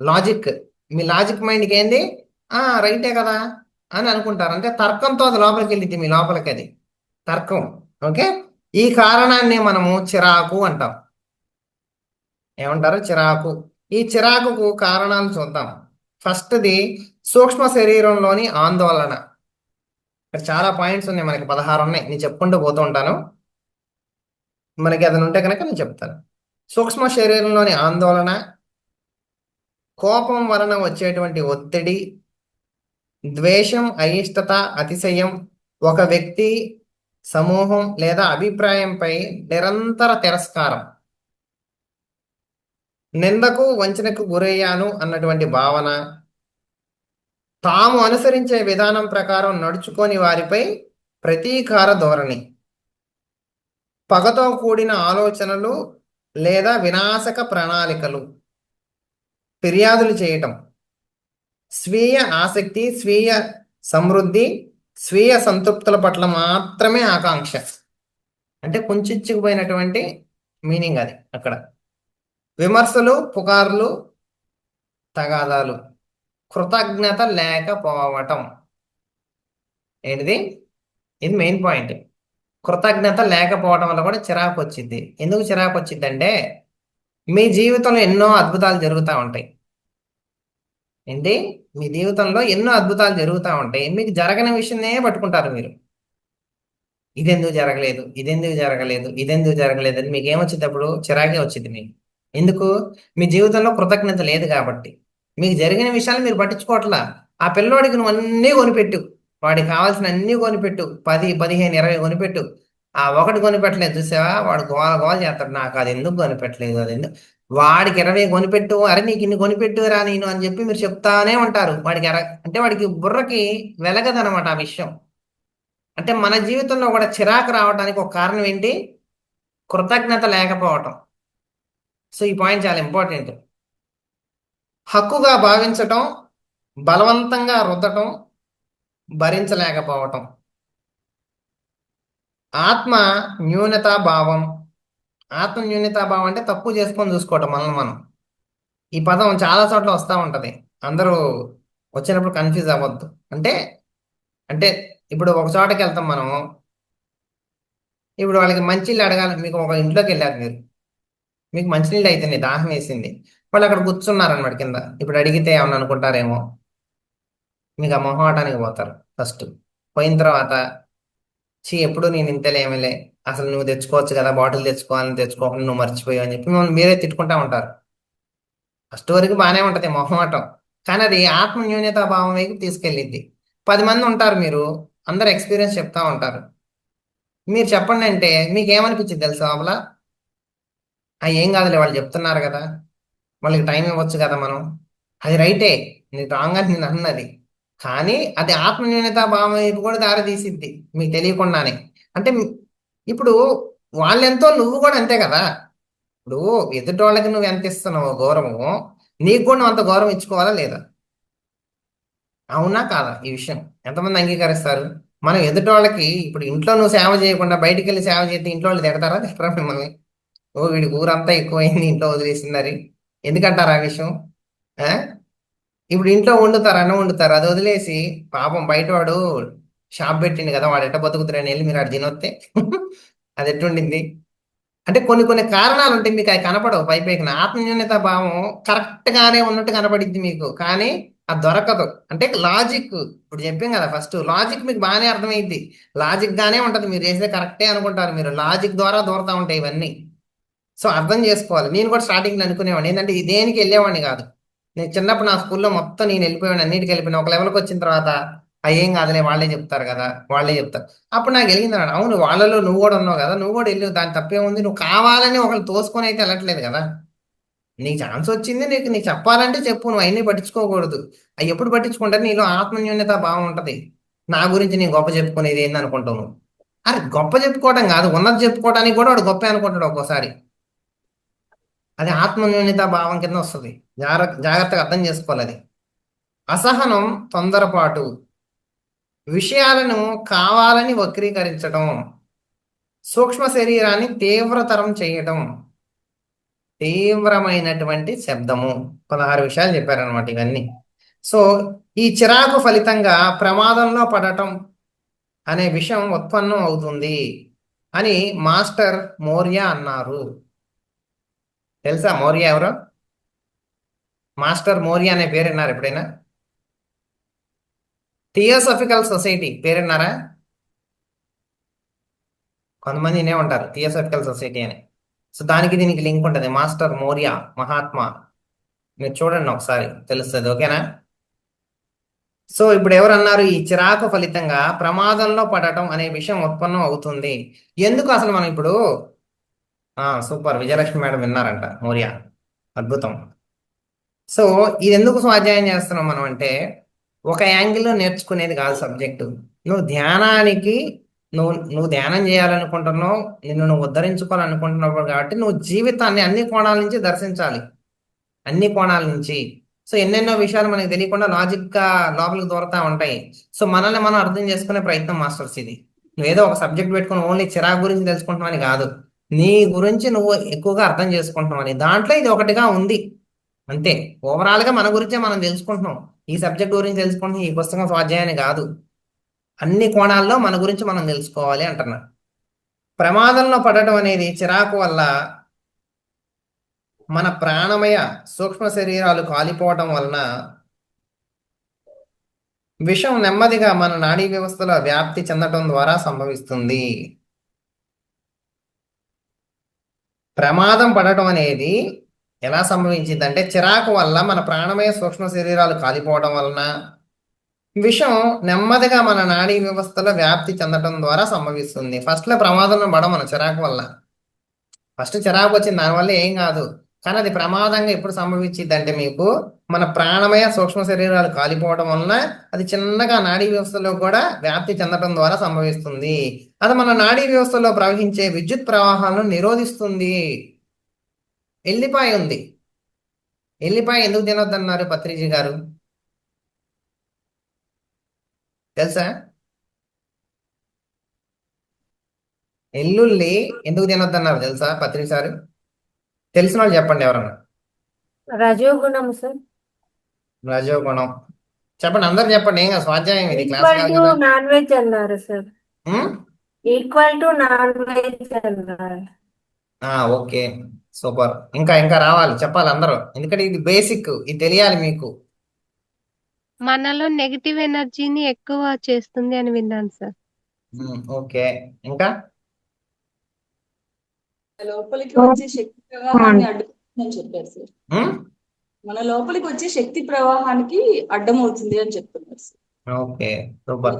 లాజిక్, మీ లాజిక్ మైండ్కి ఏంది, రైటే కదా అని అనుకుంటారు. అంటే తర్కంతో అది లోపలికి వెళ్ళింది, మీ లోపలికి అది తర్కం. ఓకే. ఈ కారణాన్ని మనము చిరాకు అంటాం. ఏమంటారు? చిరాకు. ఈ చిరాకుకు కారణాలు చూద్దాం. ఫస్ట్ది సూక్ష్మ శరీరంలోని ఆందోళన. ఇక్కడ చాలా పాయింట్స్ ఉన్నాయి, మనకి 16 ఉన్నాయి, నేను చెప్పుకుంటూ పోతూ ఉంటాను. మనకి అది ఉంటే కనుక నేను చెప్తాను. సూక్ష్మ శరీరంలోని ఆందోళన, కోపం వలన వచ్చేటువంటి ఒత్తిడి, ద్వేషం, అయిష్టత, అతిశయం, ఒక వ్యక్తి, సమూహం లేదా అభిప్రాయంపై నిరంతర తిరస్కారం, నిందకు వంచనకు గురయ్యాను అన్నటువంటి భావన, తాము అనుసరించే విధానం ప్రకారం నడుచుకొని వారిపై ప్రతీకార ధోరణి, పగతో కూడిన ఆలోచనలు లేదా వినాశక ప్రణాళికలు, ఫిర్యాదులు చేయటం, స్వీయ ఆసక్తి, స్వీయ సమృద్ధి, స్వీయ సంతృప్తుల పట్ల మాత్రమే ఆకాంక్ష. అంటే కుంచిచ్చుకుపోయినటువంటి మీనింగ్ అది అక్కడ. విమర్శలు, పుకార్లు, తగాదాలు, కృతజ్ఞత లేకపోవటం. ఏంటిది? ఇది మెయిన్ పాయింట్. కృతజ్ఞత లేకపోవడం వల్ల కూడా చిరాకు వచ్చింది. ఎందుకు చిరాకు వచ్చింది అంటే, మీ జీవితంలో ఎన్నో అద్భుతాలు జరుగుతూ ఉంటాయి. ఏంటి? మీ జీవితంలో ఎన్నో అద్భుతాలు జరుగుతూ ఉంటాయి, మీకు జరగని విషయమే పట్టుకుంటారు మీరు. ఇదెందుకు జరగలేదు, ఇదెందుకు జరగలేదు, ఇదెందుకు జరగలేదు అని మీకు ఏమొచ్చింది? అప్పుడు చిరాకే వచ్చింది మీకు. ఎందుకు? మీ జీవితంలో కృతజ్ఞత లేదు కాబట్టి. మీకు జరిగిన విషయాలు మీరు పట్టించుకోవట్లా. ఆ పిల్లోడికి నువ్వు అన్నీ కొనిపెట్టు, వాడికి కావాల్సిన అన్నీ కొనిపెట్టు, 10, 15, 20 కొనిపెట్టు. ఆ ఒకటి కొనిపెట్టలేదు చూసావా, వాడు గోల గోల చేస్తాడు, నాకు అది ఎందుకు కొనిపెట్టలేదు, అది ఎందుకు. వాడికి 20 కొనిపెట్టు, అరే నీకు ఇన్ని కొనిపెట్టురా నేను అని చెప్పి మీరు చెప్తానే ఉంటారు. వాడికి అంటే వాడికి బుర్రకి వెలగదనమాట ఆ విషయం. అంటే మన జీవితంలో కూడా చిరాకు రావడానికి ఒక కారణం ఏంటి? కృతజ్ఞత లేకపోవటం. సో ఈ పాయింట్ చాలా ఇంపార్టెంట్. హక్కుగా భావించటం, బలవంతంగా రుద్దటం, భరించలేకపోవటం, ఆత్మ న్యూనతా భావం. ఆత్మ న్యూనతా భావం అంటే తప్పు చేసుకొని చూసుకోవటం మనల్ని మనం. ఈ పదం చాలా చోట్ల వస్తూ ఉంటది. అందరూ వచ్చినప్పుడు కన్ఫ్యూజ్ అవ్వద్దు. అంటే అంటే ఇప్పుడు ఒక చోటకి వెళ్తాం మనం. ఇప్పుడు వాళ్ళకి మంచినీళ్ళు అడగాలి, మీకు ఒక ఇంట్లోకి వెళ్ళారు మీరు, మీకు మంచినీళ్ళు అయితేనే దాహం వేసింది, వాళ్ళు అక్కడ కూర్చున్నారనమాట కింద. ఇప్పుడు అడిగితే ఏమన్నా అనుకుంటారేమో, మీకు ఆ మొహమాటానికి పోతారు ఫస్ట్. పోయిన తర్వాత, చీ ఎప్పుడు నేను ఇంతలేమిలే, అసలు నువ్వు తెచ్చుకోవచ్చు కదా, బాటిల్ తెచ్చుకోవాలని తెచ్చుకోకుండా నువ్వు మర్చిపోయావు అని చెప్పి మిమ్మల్ని మీరే తిట్టుకుంటా ఉంటారు. ఫస్ట్ వరకు బాగానే ఉంటది మొహమాటం, కానీ అది ఆత్మ న్యూనతా భావం వైపు తీసుకెళ్ళిద్ది. 10 మంది ఉంటారు, మీరు అందరు ఎక్స్పీరియన్స్ చెప్తా ఉంటారు. మీరు చెప్పండి అంటే మీకు ఏమనిపించింది తెలుసా లోపల? ఏం కాదులే వాళ్ళు చెప్తున్నారు కదా, వాళ్ళకి టైం ఇవ్వచ్చు కదా మనం. అది రైటే, నేను రాంగ్ అని నేను అన్నది. కానీ అది ఆత్మన్యూనతా భావం వైపు కూడా దారి తీసిద్ది మీకు తెలియకుండానే. అంటే ఇప్పుడు వాళ్ళెంతో నువ్వు కూడా అంతే కదా. ఇప్పుడు ఎదుటి వాళ్ళకి నువ్వు ఎంత ఇస్తున్నావు గౌరవము, నీకు కూడా నువ్వు అంత గౌరవం ఇచ్చుకోవాలా లేదా? అవునా కాదా? ఈ విషయం ఎంతమంది అంగీకరిస్తారు? మనం ఎదుటి వాళ్ళకి, ఇప్పుడు ఇంట్లో నువ్వు సేవ చేయకుండా బయటికి వెళ్ళి సేవ చేస్తే ఇంట్లో వాళ్ళు తిడతారా తిట్టరా మిమ్మల్ని? ఓ వీడికి ఊరంతా ఎక్కువైంది ఇంట్లో వదిలేసిందని ఎందుకంటారు ఆ విషయం? ఆ? ఇప్పుడు ఇంట్లో వండుతారు, అన్నం వండుతారు, అది వదిలేసి పాపం బయటవాడు షాప్ పెట్టిండు కదా, వాడు ఎట్ట బతుకుతారని వెళ్ళి మీరు అటు తినొస్తే అది ఎట్టుండింది? అంటే కొన్ని కొన్ని కారణాలు ఉంటాయి, మీకు అవి కనపడవు పైపైకి. ఆత్మన్యూన్యత భావం కరెక్ట్ గానే ఉన్నట్టు కనపడిద్ది మీకు, కానీ అది దొరకదు. అంటే లాజిక్, ఇప్పుడు చెప్పాం కదా ఫస్ట్, లాజిక్ మీకు బాగానే అర్థమైద్ది. లాజిక్ గానే ఉంటది, మీరు చేసేది కరెక్టే అనుకుంటారు, మీరు లాజిక్ ద్వారా దూరతా ఉంటాయి ఇవన్నీ. సో అర్థం చేసుకోవాలి. నేను కూడా స్టార్టింగ్లో అనుకునేవాడిని ఏంటంటే ఈ దేనికి వెళ్ళేవాడిని కాదు. నేను చిన్నప్పుడు నా స్కూల్లో మొత్తం నేను వెళ్ళిపోయాను, అన్నిటికి వెళ్ళిపోయినా. ఒక లెవెల్కి వచ్చిన తర్వాత ఏం కాదులే వాళ్ళే చెప్తారు కదా, వాళ్ళే చెప్తారు. అప్పుడు నాకు వెలిగింది అన్నాడు, అవును వాళ్ళలో నువ్వు కూడా ఉన్నావు కదా, నువ్వు కూడా వెళ్ళు, దాని తప్పే ఉంది, నువ్వు కావాలని ఒకళ్ళు తోసుకొని అయితే వెళ్ళట్లేదు కదా. నీకు ఛాన్స్ వచ్చింది, నీకు చెప్పాలంటే చెప్పు, నువ్వు అవన్నీ పట్టించుకోకూడదు. అవి ఎప్పుడు పట్టించుకుంటే నీలో ఆత్మన్యూన్యత భావం ఉంటది. నా గురించి నేను గొప్ప చెప్పుకునేది ఏంది అనుకుంటావు నువ్వు. అరే గొప్ప చెప్పుకోవడం కాదు, ఉన్నది చెప్పుకోవడానికి కూడా వాడు గొప్ప అనుకుంటాడు ఒక్కోసారి. అది ఆత్మన్యూన్యత భావం కింద వస్తుంది. జాగ్రత్తగా అర్థం చేసుకోవాలి అది. అసహనం, తొందరపాటు, విషయాలను కావాలని వక్రీకరించడం, సూక్ష్మ శరీరాన్ని తీవ్రతరం చేయటం, తీవ్రమైనటువంటి శబ్దము. 16 విషయాలు చెప్పారనమాట ఇవన్నీ. సో ఈ చిరాకు ఫలితంగా ప్రమాదంలో పడటం అనే విషయం ఉత్పన్నం అవుతుంది అని మాస్టర్ మోరియా అన్నారు. తెలుసా మోరియా ఎవరో? మాస్టర్ మోరియా అనే పేరు విన్నారు ఎప్పుడైనా? థియోసఫికల్ సొసైటీ పేరు విన్నారా? కొంతమంది వినే ఉంటారు థియోసఫికల్ సొసైటీ అని. సో దానికి దీనికి లింక్ ఉంటుంది. మాస్టర్ మోరియా మహాత్మా, మీరు చూడండి ఒకసారి తెలుస్తుంది. ఓకేనా? సో ఇప్పుడు ఎవరు అన్నారు, ఈ చిరాకు ఫలితంగా ప్రమాదంలో పడటం అనే విషయం ఉత్పన్నం అవుతుంది. ఎందుకు అసలు మనం ఇప్పుడు సూపర్, విజయలక్ష్మి మేడం విన్నారంట మోరియా, అద్భుతం. సో ఇది ఎందుకు స్వాధ్యాయం చేస్తున్నాం మనం అంటే, ఒక యాంగిల్లో నేర్చుకునేది కాదు సబ్జెక్టు. నువ్వు ధ్యానానికి, నువ్వు ధ్యానం చేయాలనుకుంటున్నావు, నువ్వు ఉద్ధరించుకోవాలనుకుంటున్నావు కాబట్టి నువ్వు జీవితాన్ని అన్ని కోణాల నుంచి దర్శించాలి, అన్ని కోణాల నుంచి. సో ఎన్నెన్నో విషయాలు మనకి తెలియకుండా లాజిక్ గా లోపలికి దూరతా ఉంటాయి. సో మనల్ని మనం అర్థం చేసుకునే ప్రయత్నం మాస్టర్స్ ఇది. నువ్వేదో ఒక సబ్జెక్ట్ పెట్టుకుని ఓన్లీ చిరాకు గురించి తెలుసుకుంటున్నావని కాదు, నీ గురించి నువ్వు ఎక్కువగా అర్థం చేసుకుంటున్నావని, దాంట్లో ఇది ఒకటిగా ఉంది అంతే. ఓవరాల్ గా మన గురించే మనం తెలుసుకుంటున్నాం, ఈ సబ్జెక్ట్ గురించి తెలుసుకుంటున్నాం, ఈ పుస్తకం స్వాధ్యాయాన్ని కాదు. అన్ని కోణాల్లో మన గురించి మనం తెలుసుకోవాలి అంటున్నా. ప్రమాదంలో పడటం అనేది చిరాకు వల్ల మన ప్రాణమయ సూక్ష్మ శరీరాలు కాలిపోవటం వలన విషం నెమ్మదిగా మన నాడీ వ్యవస్థలో వ్యాప్తి చెందటం ద్వారా సంభవిస్తుంది. ప్రమాదం పడటం అనేది ఎలా సంభవించింది అంటే, చిరాకు వల్ల మన ప్రాణమయ సూక్ష్మ శరీరాలు కాలిపోవడం వలన విషం నెమ్మదిగా మన నాడీ వ్యవస్థలో వ్యాప్తి చెందటం ద్వారా సంభవిస్తుంది. ఫస్ట్లో ప్రమాదంలో పడం మన చిరాకు వల్ల. ఫస్ట్ చిరాకు వచ్చింది, దానివల్ల ఏం కాదు. కానీ అది ప్రమాదంగా ఎప్పుడు సంభవించింది అంటే, మీకు మన ప్రాణమయ సూక్ష్మ శరీరాలు కాలిపోవడం వలన అది చిన్నగా నాడీ వ్యవస్థలో కూడా వ్యాప్తి చెందడం ద్వారా సంభవిస్తుంది. అది మన నాడీ వ్యవస్థలో ప్రవహించే విద్యుత్ ప్రవాహాలను నిరోధిస్తుంది. ఎల్లిపాయ ఉంది, ఎల్లిపాయ ఎందుకు తినొద్దన్నారు పత్రిజీ గారు తెలుసా? ఎల్లుల్లి ఎందుకు తినొద్దన్నారు తెలుసా పత్రిక సార్? తెలిసిన వాళ్ళు చెప్పండి ఎవరన్నా. రజోగుణం సార్. రజోగుణం. చెప్పండి, అందరు చెప్పండి, ఏం కాదు, స్వాధ్యాయం ఇది, క్లాస్ ఈక్వల్ కాదు టు కదా. నాన్ వెజ్ అన్నారు sir. Um? Equal to non veg అన్నారు. Okay, super. ఇంకా ఇంకా రావాలి, చెప్పాలి అందరూ, ఎందుకంటే ఇది బేసిక్, ఇది తెలియాలి మీకు. మనలో నెగటివ్ ఎనర్జీని ఎక్కువ చేస్తుంది అని విన్నాను సార్. ఓకే, ఇంకా లోపలికి వచ్చే శక్తి ప్రవాహాన్ని అడ్డుకుంటుందని చెప్పారు సార్. ఉమ్? మన లోపలికి వచ్చే శక్తి ప్రవాహానికి అడ్డం అవుతుంది అని చెప్తున్నారు సార్. Okay, super.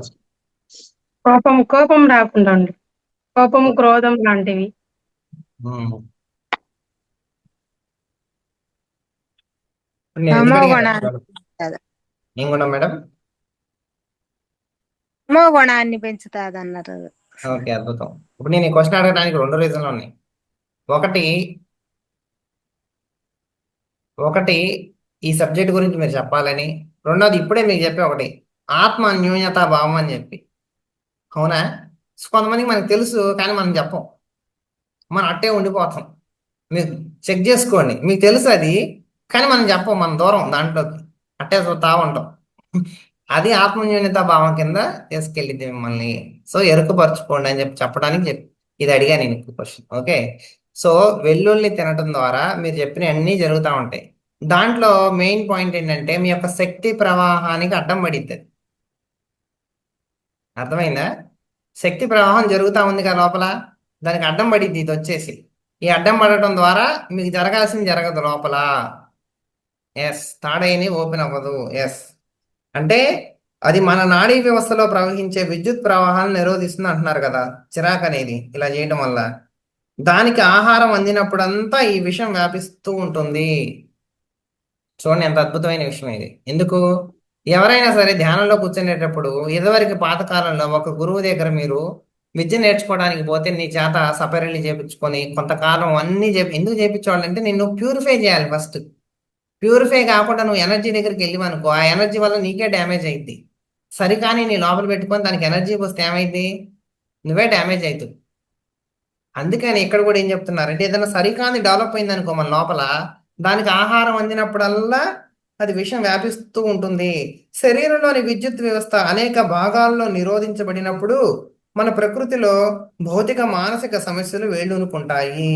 కోపం రాకుండా ఉండు. కోపం, క్రోధం లాంటివి. ఉమ్. ఇప్పుడు నేను ఎందుకు అడిగాను? ఏం కూడా మేడం? తమో గుణాన్ని పెంచుతాది అన్నారు. ఓకే, అద్భుతం. ఇప్పుడు నేను ఈ క్వశ్చన్ అడగడానికి 2 రీజన్లు ఉన్నాయి. ఒకటి ఒకటి ఈ సబ్జెక్ట్ గురించి మీరు చెప్పాలని, రెండోది ఇప్పుడే మీకు చెప్పే ఒకటి, ఆత్మ న్యూనత భావం అని చెప్పి. అవునా? సో కొంతమందికి మనకు తెలుసు కానీ మనం చెప్పం, మనం అట్టే ఉండిపోతాం. మీరు చెక్ చేసుకోండి, మీకు తెలుసు అది, కానీ మనం చెప్పం, మనం దూరం దాంట్లోకి, అట్టే చూస్తా ఉంటాం. అది ఆత్మన్యూనత భావం కింద తీసుకెళ్ళింది మిమ్మల్ని. సో ఎరుకపరచుకోండి అని చెప్పడానికి ఇది అడిగా నేను క్వశ్చన్. ఓకే, సో వెల్లుల్లి తినటం ద్వారా మీరు చెప్పిన అన్నీ జరుగుతూ ఉంటాయి. దాంట్లో మెయిన్ పాయింట్ ఏంటంటే, మీ యొక్క శక్తి ప్రవాహానికి అడ్డం పడిద్ది. అర్థమైందా? శక్తి ప్రవాహం జరుగుతూ ఉంది కదా లోపల, దానికి అడ్డం పడిద్ది ఇది వచ్చేసి. ఈ అడ్డం పడటం ద్వారా మీకు జరగాల్సింది జరగదు లోపల. ఎస్, తాడైని ఓపెన్ అవ్వదు. ఎస్ అంటే అది మన నాడీ వ్యవస్థలో ప్రవహించే విద్యుత్ ప్రవాహాలను నిరోధిస్తుంది అంటున్నారు కదా, చిరాకు అనేది ఇలా చేయటం వల్ల. దానికి ఆహారం అందినప్పుడంతా ఈ విషయం వ్యాపిస్తూ ఉంటుంది. చూడండి ఎంత అద్భుతమైన విషయం ఇది. ఎందుకు? ఎవరైనా సరే ధ్యానంలో కూర్చునేటప్పుడు, ఇదివరకు పాతకాలంలో ఒక గురువు దగ్గర మీరు విద్య నేర్చుకోవడానికి పోతే నీ చేత సపరీలు చేపించుకొని కొంతకాలం అన్ని ఎందుకు చేపించేవాళ్ళంటే నిన్ను ప్యూరిఫై చేయాలి ఫస్ట్. ప్యూరిఫై కాకుండా నువ్వు ఎనర్జీ దగ్గరికి వెళ్ళివనుకో, ఆ ఎనర్జీ వల్ల నీకే డ్యామేజ్ అయింది. సరికాని నీ లోపల పెట్టుకొని దానికి ఎనర్జీ వస్తే ఏమైంది? నువ్వే డ్యామేజ్ అవుతుంది. అందుకని ఇక్కడ కూడా ఏం చెప్తున్నారంటే, ఏదైనా సరికాని డెవలప్ అయింది అనుకో మన లోపల, దానికి ఆహారం అందినప్పుడల్లా అది విషయం వ్యాపిస్తూ ఉంటుంది. శరీరంలోని విద్యుత్ వ్యవస్థ అనేక భాగాల్లో నిరోధించబడినప్పుడు మన ప్రకృతిలో భౌతిక మానసిక సమస్యలు వేళ్ళూనుకుంటాయి.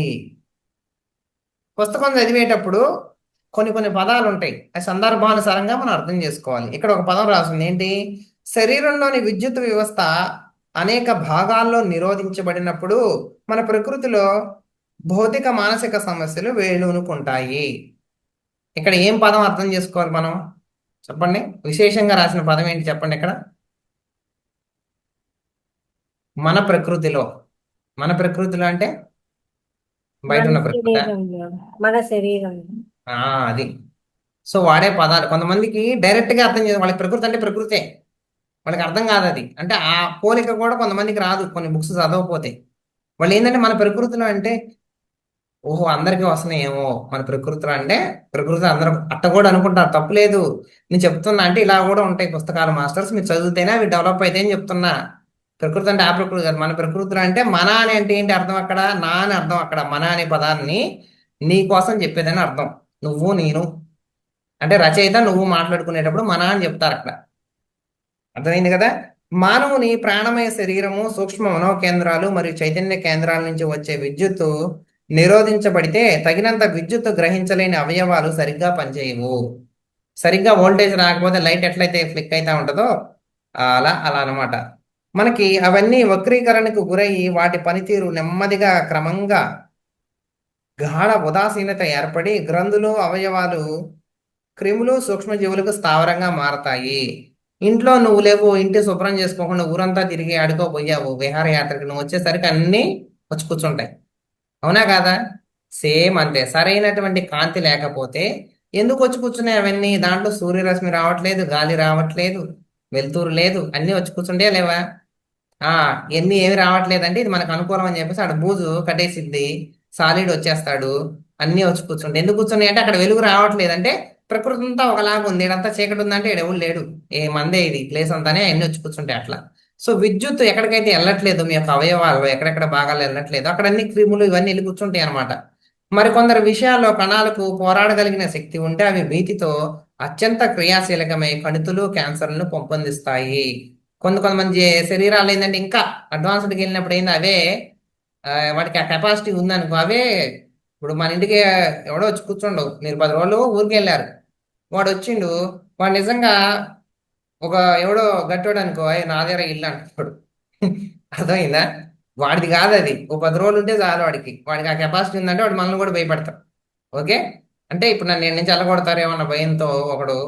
పుస్తకం చదివేటప్పుడు కొన్ని కొన్ని పదాలు ఉంటాయి, ఆ సందర్భానుసారంగా మనం అర్థం చేసుకోవాలి. ఇక్కడ ఒక పదం రాసింది ఏంటి? శరీరంలోని విద్యుత్ వ్యవస్థ అనేక భాగాల్లో నిరోధించబడినప్పుడు మన ప్రకృతిలో భౌతిక మానసిక సమస్యలు వేళ్ళూనుకుంటాయి. ఇక్కడ ఏం పదం అర్థం చేసుకోవాలి మనం? చెప్పండి. విశేషంగా రాసిన పదం ఏంటి చెప్పండి ఇక్కడ? మన ప్రకృతిలో. మన ప్రకృతిలో అంటే బయట మన ఉన్న ప్రకృతి. శరీరంలో మన శరీరంలో అది. సో వాడే పదాలు కొంతమందికి డైరెక్ట్ గా అర్థం చేయాలి. వాళ్ళకి ప్రకృతి అంటే ప్రకృతే, వాళ్ళకి అర్థం కాదు అది. అంటే ఆ పోలిక కూడా కొంతమందికి రాదు, కొన్ని బుక్స్ చదవకపోతే. వాళ్ళు ఏంటంటే మన ప్రకృతిలో అంటే, ఓహో అందరికీ వస్తున్నాయి ఏమో మన ప్రకృతిలో అంటే, ప్రకృతి అందరూ అట్ట కూడా అనుకుంటారు, తప్పులేదు. నేను చెప్తున్నా అంటే ఇలా కూడా ఉంటాయి పుస్తకాలు, మాస్టర్స్ మీరు చదివితేనే అవి డెవలప్ అయితే అని చెప్తున్నా. ప్రకృతి అంటే ఆ ప్రకృతి కాదు, మన ప్రకృతిలో అంటే మన అని అంటే ఏంటి అర్థం అక్కడ? నా అని అర్థం అక్కడ. మన అనే పదాన్ని నీ కోసం చెప్పేదని అర్థం. నువ్వు నేను అంటే రచయిత నువ్వు మాట్లాడుకునేటప్పుడు మన అని చెప్తారు అక్కడ. అర్థమైంది కదా? మానవుని ప్రాణమయ శరీరము, సూక్ష్మ మనోకేంద్రాలు మరియు చైతన్య కేంద్రాల నుంచి వచ్చే విద్యుత్తు నిరోధించబడితే తగినంత విద్యుత్తు గ్రహించలేని అవయవాలు సరిగ్గా పనిచేయవు. సరిగ్గా వోల్టేజ్ రాకపోతే లైట్ ఎట్లయితే ఫ్లిక్ అవుతా ఉంటుందో అలా అలా అనమాట. మనకి అవన్నీ వక్రీకరణకు గురయ్యి వాటి పనితీరు నెమ్మదిగా క్రమంగా గాఢ ఉదాసీనత ఏర్పడి గ్రంథులు, అవయవాలు, క్రిములు, సూక్ష్మజీవులకు స్థావరంగా మారతాయి. ఇంట్లో నువ్వు లేవు, ఇంటి శుభ్రం చేసుకోకుండా ఊరంతా తిరిగి ఆడుకోపోయావు విహారయాత్రకి, నువ్వు వచ్చేసరికి అన్నీ వచ్చి కూర్చుంటాయి. అవునా కాదా? సేమ్ అంతే. సరైనటువంటి కాంతి లేకపోతే ఎందుకు వచ్చి కూర్చున్నాయి అవన్నీ? దాంట్లో సూర్యరశ్మి రావట్లేదు, గాలి రావట్లేదు, వెలుతురు లేదు, అన్నీ వచ్చి కూర్చుంటే లేవా? ఎన్ని ఏమి రావట్లేదంటే ఇది మనకు అనుకూలం అని చెప్పేసి అక్కడ బూజు కట్టేసిద్ది, సాలిడ్ వచ్చేస్తాడు, అన్నీ వచ్చి కూర్చుంటే. ఎందుకు కూర్చున్నాయి అంటే అక్కడ వెలుగు రావట్లేదు. అంటే ప్రకృతి అంతా ఒకలాగా ఉంది, ఇడంతా చీకటి ఉందంటే ఎవడు లేడు, ఏ మందే ఇది ప్లేస్ అంతానే అన్ని వచ్చి కూర్చుంటాయి అట్లా. సో విద్యుత్ ఎక్కడికైతే వెళ్ళట్లేదు, మీ యొక్క అవయవాలు ఎక్కడెక్కడ భాగాలు వెళ్ళట్లేదు, అక్కడ అన్ని క్రిములు ఇవన్నీ వెళ్ళి కూర్చుంటాయి అనమాట. మరికొందరు విషయాల్లో కణాలకు పోరాడగలిగిన శక్తి ఉంటే అవి భీతితో అత్యంత క్రియాశీలకమై కణితులు, క్యాన్సర్లను పెంపొందిస్తాయి. కొంతమంది శరీరాలు ఏంటంటే ఇంకా అడ్వాన్స్డ్కి వెళ్ళినప్పుడు ఏంది అవే వాటికి ఆ కెపాసిటీ ఉందనుకో, అవే ఇప్పుడు మన ఇంటికి ఎవడో వచ్చి కూర్చోండు, మీరు 10 రోజులు ఊరికి వెళ్ళారు, వాడు వచ్చిండు, వాడు నిజంగా ఒక ఎవడో గట్టోడు అనుకో, నా దగ్గర ఇల్లు అంటాడు. అర్థమైందా? వాడిది కాదు అది. 10 రోజులు ఉంటే చాలు వాడికి ఆ కెపాసిటీ ఉందంటే వాడు మనల్ని కూడా భయపడతాడు. ఓకే. అంటే ఇప్పుడు నన్ను నేను నుంచి వెళ్ళగొడతారేమన్న భయంతో ఒకడు,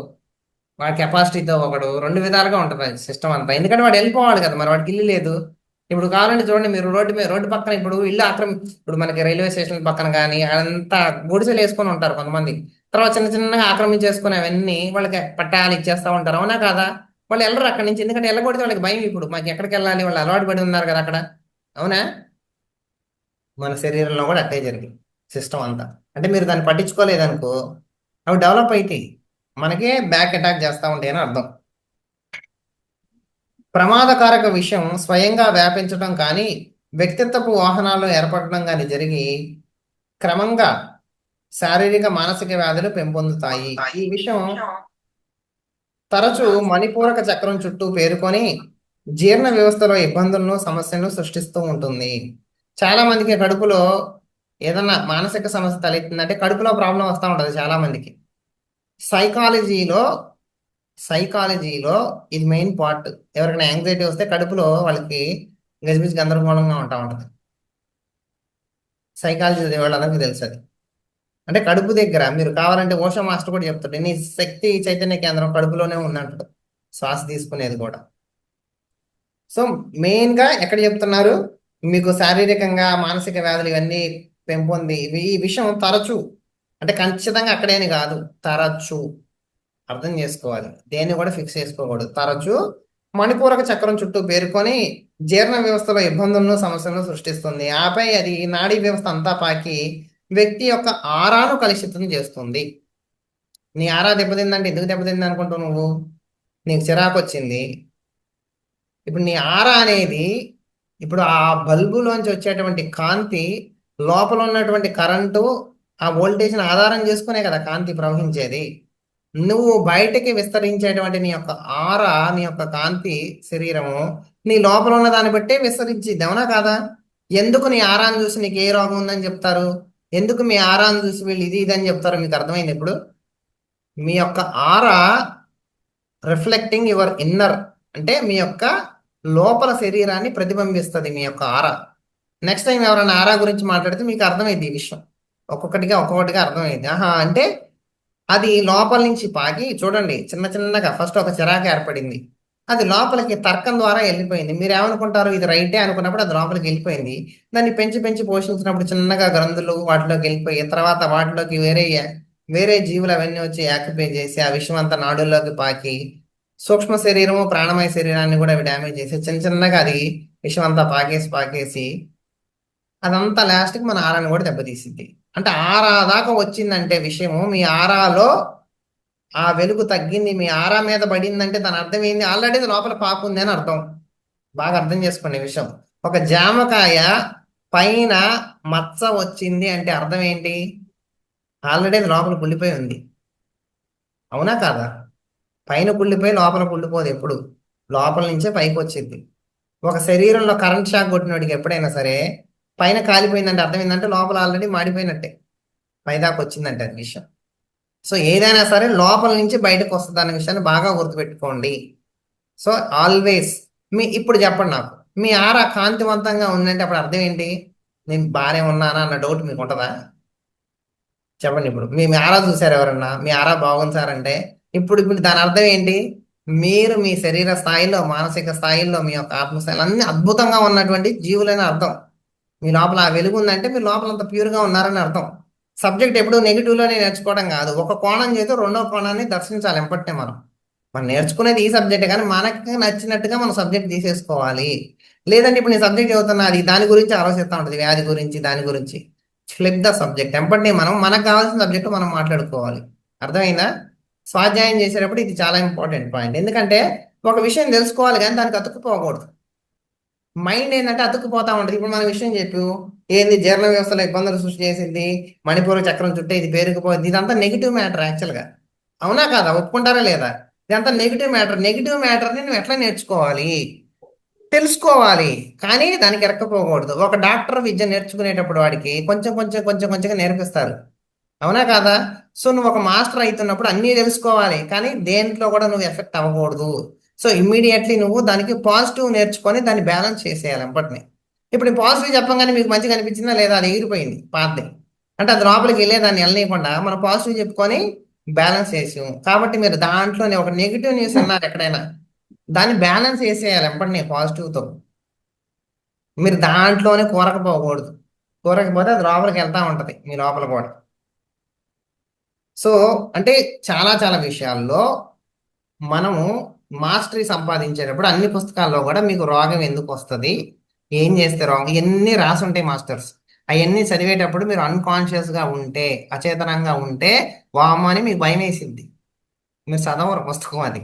వాడి కెపాసిటీతో ఒకడు, రెండు విధాలుగా ఉంటుంది సిస్టమ్ అంతా. ఎందుకంటే వాడు వెళ్ళిపోవాలి కదా, మరి వాడికి ఇల్లు లేదు. ఇప్పుడు కావాలంటే చూడండి, మీరు రోడ్డు పక్కన ఇప్పుడు ఇల్లు ఇప్పుడు మనకి రైల్వే స్టేషన్ పక్కన కానీ అంతా గుడిసెలు వేసుకొని ఉంటారు కొంతమంది. తర్వాత చిన్న చిన్నగా ఆక్రమించేసుకుని అవన్నీ వాళ్ళకి పట్టాలు ఇచ్చేస్తా ఉంటారు. అవునా కాదా? వాళ్ళు వెళ్ళరు అక్కడి నుంచి, ఎందుకంటే వెళ్ళకూడదు వాళ్ళకి భయం. ఇప్పుడు మాకు ఎక్కడికి వెళ్ళాలి, వాళ్ళు అలవాటు పడి ఉన్నారు కదా అక్కడ. అవునా? మన శరీరంలో కూడా అట్టే జరిగింది సిస్టమ్ అంతా. అంటే మీరు దాన్ని పట్టించుకోలేదనుకో అవి డెవలప్ అవుతాయి, మనకే బ్యాక్ అటాక్ చేస్తూ ఉంటాయి అని అర్థం. ప్రమాదకారక విషయం స్వయంగా వ్యాపించడం కానీ వ్యక్తిత్వపు వాహనాల్లో ఏర్పడటం కానీ జరిగి క్రమంగా శారీరక మానసిక వ్యాధులు పెంపొందుతాయి. ఈ విషయం తరచూ మణిపూరక చక్రం చుట్టూ పేరుకొని జీర్ణ వ్యవస్థలో ఇబ్బందులను, సమస్యలను సృష్టిస్తూ ఉంటుంది. చాలా మందికి కడుపులో ఏదన్నా మానసిక సమస్య తలెత్తిందంటే కడుపులో ప్రాబ్లం వస్తూ ఉంటుంది చాలా మందికి. సైకాలజీలో ఇది మెయిన్ పార్ట్. ఎవరికైనా యాంగ్జైటీ వస్తే కడుపులో వాళ్ళకి గజిబిజి గందరగోళంగా ఉంటా ఉంటుంది. సైకాలజీ వాళ్ళందరికీ తెలుసు అది. అంటే కడుపు దగ్గర మీరు కావాలంటే ఓషో మాస్టర్ కూడా చెప్తాడు, నీ శక్తి చైతన్య కేంద్రం కడుపులోనే ఉందంటాడు. శ్వాస తీసుకునేది కూడా. సో మెయిన్గా ఎక్కడ చెప్తున్నారు, మీకు శారీరకంగా మానసిక వ్యాధులు ఇవన్నీ పెంపొంది ఈ విషయం తరచు, అంటే ఖచ్చితంగా అక్కడేని కాదు, తరచు అర్థం చేసుకోవాలి. దేన్ని కూడా ఫిక్స్ చేసుకోకూడదు. తరచు మణిపూరక చక్రం చుట్టూ పేరుకొని జీర్ణ వ్యవస్థలో ఇబ్బందులను సమస్యలను సృష్టిస్తుంది. ఆపై అది నాడీ వ్యవస్థ అంతా పాకి వ్యక్తి యొక్క ఆరాను కలుషితం చేస్తుంది. నీ ఆరా దెబ్బతిందంటే ఎందుకు దెబ్బతింది అనుకుంటావు నువ్వు? నీకు చిరాకు వచ్చింది. ఇప్పుడు నీ ఆరా అనేది, ఇప్పుడు ఆ బల్బులోంచి వచ్చేటువంటి కాంతి లోపల ఉన్నటువంటి కరెంటు ఆ వోల్టేజ్ని ఆధారం చేసుకునే కదా కాంతి ప్రవహించేది. నువ్వు బయటకి విస్తరించేటువంటి నీ యొక్క ఆరా, నీ యొక్క కాంతి శరీరము నీ లోపల ఉన్న దాన్ని బట్టే విస్తరించిద్ది, అవునా కాదా? ఎందుకు నీ ఆరాను చూసి నీకు ఏ రోగం ఉందని చెప్తారు? ఎందుకు మీ ఆరాను చూసి వీళ్ళు ఇది ఇది అని చెప్తారు? మీకు అర్థమైంది ఇప్పుడు? మీ యొక్క ఆరా రిఫ్లెక్టింగ్ యువర్ ఇన్నర్, అంటే మీ యొక్క లోపల శరీరాన్ని ప్రతిబింబిస్తుంది మీ యొక్క ఆరా. నెక్స్ట్ టైం ఎవరైనా ఆరా గురించి మాట్లాడితే మీకు అర్థమైంది ఈ విషయం, ఒక్కొక్కటిగా అర్థమైంది. ఆహా, అంటే అది లోపల నుంచి పాకి చూడండి, చిన్న చిన్నగా ఫస్ట్ ఒక చిరాకు ఏర్పడింది, అది లోపలికి తర్కం ద్వారా వెళ్ళిపోయింది. మీరు ఏమనుకుంటారు, ఇది రైటే అనుకున్నప్పుడు అది లోపలికి వెళ్ళిపోయింది. దాన్ని పెంచి పెంచి పోషించినప్పుడు చిన్నగా గ్రంథులు వాటిలోకి వెళ్ళిపోయి తర్వాత వాటిలోకి వేరే జీవులు అవన్నీ వచ్చి యాక్టిఫై చేసి ఆ విషయం అంతా నాడుల్లోకి పాకి సూక్ష్మ శరీరము ప్రాణమయ శరీరాన్ని కూడా అవి డ్యామేజ్ చేసి చిన్న చిన్నగా అది విషయం అంతా పాకేసి అదంతా లాస్ట్కి మన ఆరాన్ని కూడా దెబ్బతీసింది. అంటే ఆరా దాకా వచ్చిందంటే విషయము, మీ ఆరాలో ఆ వెలుగు తగ్గింది, మీ ఆరా మీద పడిందంటే దాని అర్థం ఏంది? ఆల్రెడీ లోపల పాకుంది అని అర్థం. బాగా అర్థం చేసుకునే విషయం. ఒక జామకాయ పైన మచ్చ వచ్చింది అంటే అర్థం ఏంటి? ఆల్రెడీ లోపల కుళ్ళిపోయి ఉంది, అవునా కాదా? పైన కుళ్ళిపోయి లోపల కుళ్ళిపోదు, ఎప్పుడు లోపల నుంచే పైకి వచ్చింది. ఒక శరీరంలో కరెంట్ షాక్ కొట్టినోడికి ఎప్పుడైనా సరే పైన కాలిపోయిందంటే అర్థం ఏంటంటే లోపల ఆల్రెడీ మాడిపోయినట్టే, పైదాకా వచ్చిందంటే అది విషయం. సో ఏదైనా సరే లోపల నుంచి బయటకు వస్తుంది అనే విషయాన్ని బాగా గుర్తుపెట్టుకోండి. సో ఆల్వేస్ ఇప్పుడు చెప్పండి నాకు, మీ ఆరా కాంతివంతంగా ఉందంటే అప్పుడు అర్థం ఏంటి? నేను బాగానే ఉన్నానా అన్న డౌట్ మీకు ఉంటుందా? చెప్పండి. ఇప్పుడు మీ ఆరా చూసారు ఎవరన్నా, మీ ఆరా బాగుంది సార్ అంటే ఇప్పుడు దాని అర్థం ఏంటి? మీరు మీ శరీర స్థాయిలో, మానసిక స్థాయిలో, మీ యొక్క ఆత్మస్థాయిలో అన్ని అద్భుతంగా ఉన్నటువంటి జీవులని అర్థం. మీ లోపల ఆ వెలుగు ఉందంటే మీరు లోపల అంత ప్యూర్గా ఉన్నారని అర్థం. సబ్జెక్ట్ ఎప్పుడు నెగిటివ్లోనే నేర్చుకోవడం కాదు, ఒక కోణం చేస్తే రెండో కోణాన్ని దర్శించాలి ఎంపట్నే. మనం నేర్చుకునేది ఈ సబ్జెక్ట్, కానీ మనకి నచ్చినట్టుగా మనం సబ్జెక్ట్ తీసేసుకోవాలి. లేదంటే ఇప్పుడు నేను సబ్జెక్ట్ చదువుతున్నా, అది దాని గురించి ఆలోచిస్తూ ఉంటుంది, వ్యాధి గురించి దాని గురించి. ఫ్లిప్ ద సబ్జెక్ట్, ఎంపట్నే మనకు కావాల్సిన సబ్జెక్టు మనం మాట్లాడుకోవాలి. అర్థమైందా? స్వాధ్యాయం చేసేటప్పుడు ఇది చాలా ఇంపార్టెంట్ పాయింట్. ఎందుకంటే ఒక విషయం తెలుసుకోవాలి కానీ దానికి అతుక్కుపోకూడదు. మైండ్ ఏంటంటే అతుక్కుపోతా ఉంటుంది. ఇప్పుడు మన విషయం చెప్పు, ఏంది జీర్ణ వ్యవస్థలో ఇబ్బందులు సృష్టి చేసింది, మణిపూర చక్రం చుట్టే ఇది పేరుకుపోయింది, ఇదంతా నెగిటివ్ మ్యాటర్ యాక్చువల్గా, అవునా కాదా? ఒప్పుకుంటారా లేదా? ఇదంతా నెగిటివ్ మ్యాటర్. నెగిటివ్ మ్యాటర్ని నువ్వు ఎట్లా నేర్చుకోవాలి, తెలుసుకోవాలి, కానీ దానికి ఎరక్కపోకూడదు. ఒక డాక్టర్ విద్య నేర్చుకునేటప్పుడు వాడికి కొంచెంగా నేర్పిస్తారు, అవునా కాదా? సో నువ్వు ఒక మాస్టర్ అవుతున్నప్పుడు అన్నీ తెలుసుకోవాలి, కానీ దేంట్లో కూడా నువ్వు ఎఫెక్ట్ అవ్వకూడదు. సో ఇమ్మీడియట్లీ నువ్వు దానికి పాజిటివ్ నేర్చుకొని దాన్ని బ్యాలెన్స్ చేసేయాలి ఎంపటిని. ఇప్పుడు పాజిటివ్ చెప్పగానే మీకు మంచిగా అనిపించిందా లేదా? అది ఎగిరిపోయింది పాతది, అంటే అది లోపలికి వెళ్ళే దాన్ని వెళ్ళనీయకుండా మనం పాజిటివ్ చెప్పుకొని బ్యాలెన్స్ చేసాము. కాబట్టి మీరు దాంట్లోనే ఒక నెగిటివ్ న్యూస్ అన్నారు ఎక్కడైనా, దాన్ని బ్యాలెన్స్ చేసేయాలి ఎంపటిని పాజిటివ్తో. మీరు దాంట్లోనే కూరకపోకూడదు, కూరకపోతే అది లోపలికి వెళ్తా ఉంటుంది మీ లోపల కూడా. సో అంటే చాలా విషయాల్లో మనము మాస్టరీ సంపాదించేటప్పుడు అన్ని పుస్తకాల్లో కూడా మీకు రోగం ఎందుకు వస్తుంది, ఏం చేస్తే రోగం, ఇవన్నీ రాసి ఉంటాయి మాస్టర్స్. అవన్నీ చదివేటప్పుడు మీరు అన్కాన్షియస్గా ఉంటే, అచేతనంగా ఉంటే వామ్మ అని మీకు భయం వేసిద్ది, మీరు చదవరు పుస్తకం. అది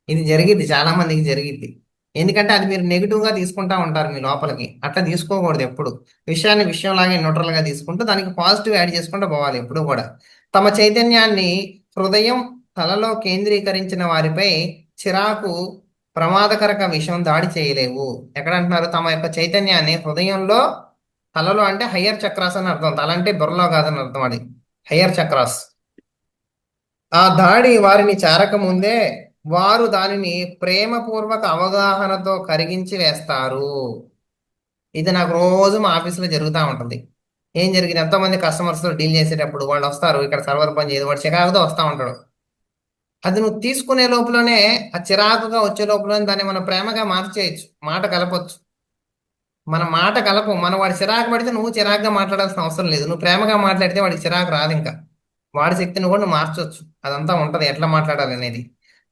ఇది జరిగిద్ది, చాలా మందికి జరిగిద్ది. ఎందుకంటే అది మీరు నెగిటివ్గా తీసుకుంటా ఉంటారు మీ లోపలికి. అట్లా తీసుకోకూడదు ఎప్పుడు. విషయాన్ని విషయంలాగే న్యూట్రల్గా తీసుకుంటూ దానికి పాజిటివ్ యాడ్ చేసుకుంటూ పోవాలి ఎప్పుడు కూడా. తమ చైతన్యాన్ని హృదయం తలలో కేంద్రీకరించిన వారిపై చిరాకు ప్రమాదకరక విషయం దాడి చేయలేవు. ఎక్కడ అంటున్నారు? తమ యొక్క చైతన్యాన్ని హృదయంలో, తలలో అంటే హయ్యర్ చక్రాస్ అని అర్థం, తల అంటే బుర్రలో కాదని అర్థం, అది హయ్యర్ చక్రాస్. ఆ దాడి వారిని చేరక ముందే వారు దానిని ప్రేమపూర్వక అవగాహనతో కరిగించి వేస్తారు. ఇది నాకు రోజు మా ఆఫీస్లో జరుగుతూ ఉంటుంది. ఏం జరిగింది, ఎంతోమంది కస్టమర్స్తో డీల్ చేసేటప్పుడు వాళ్ళు వస్తారు, ఇక్కడ సర్వర్ పని చేయదు, వాడు చికాకుతో వస్తూ ఉంటాడు. అది నువ్వు తీసుకునే లోపలనే ఆ చిరాకుగా వచ్చే లోపలనే దాన్ని మనం ప్రేమగా మార్చేయచ్చు, మాట కలపొచ్చు. మన మాట కలపం, మనం వాడి చిరాకు పడితే నువ్వు చిరాకుగా మాట్లాడాల్సిన అవసరం లేదు, నువ్వు ప్రేమగా మాట్లాడితే వాడికి చిరాకు రాదు. ఇంకా వాడి శక్తిని కూడా నువ్వు మార్చొచ్చు. అదంతా ఉంటది ఎట్లా మాట్లాడాలి అనేది.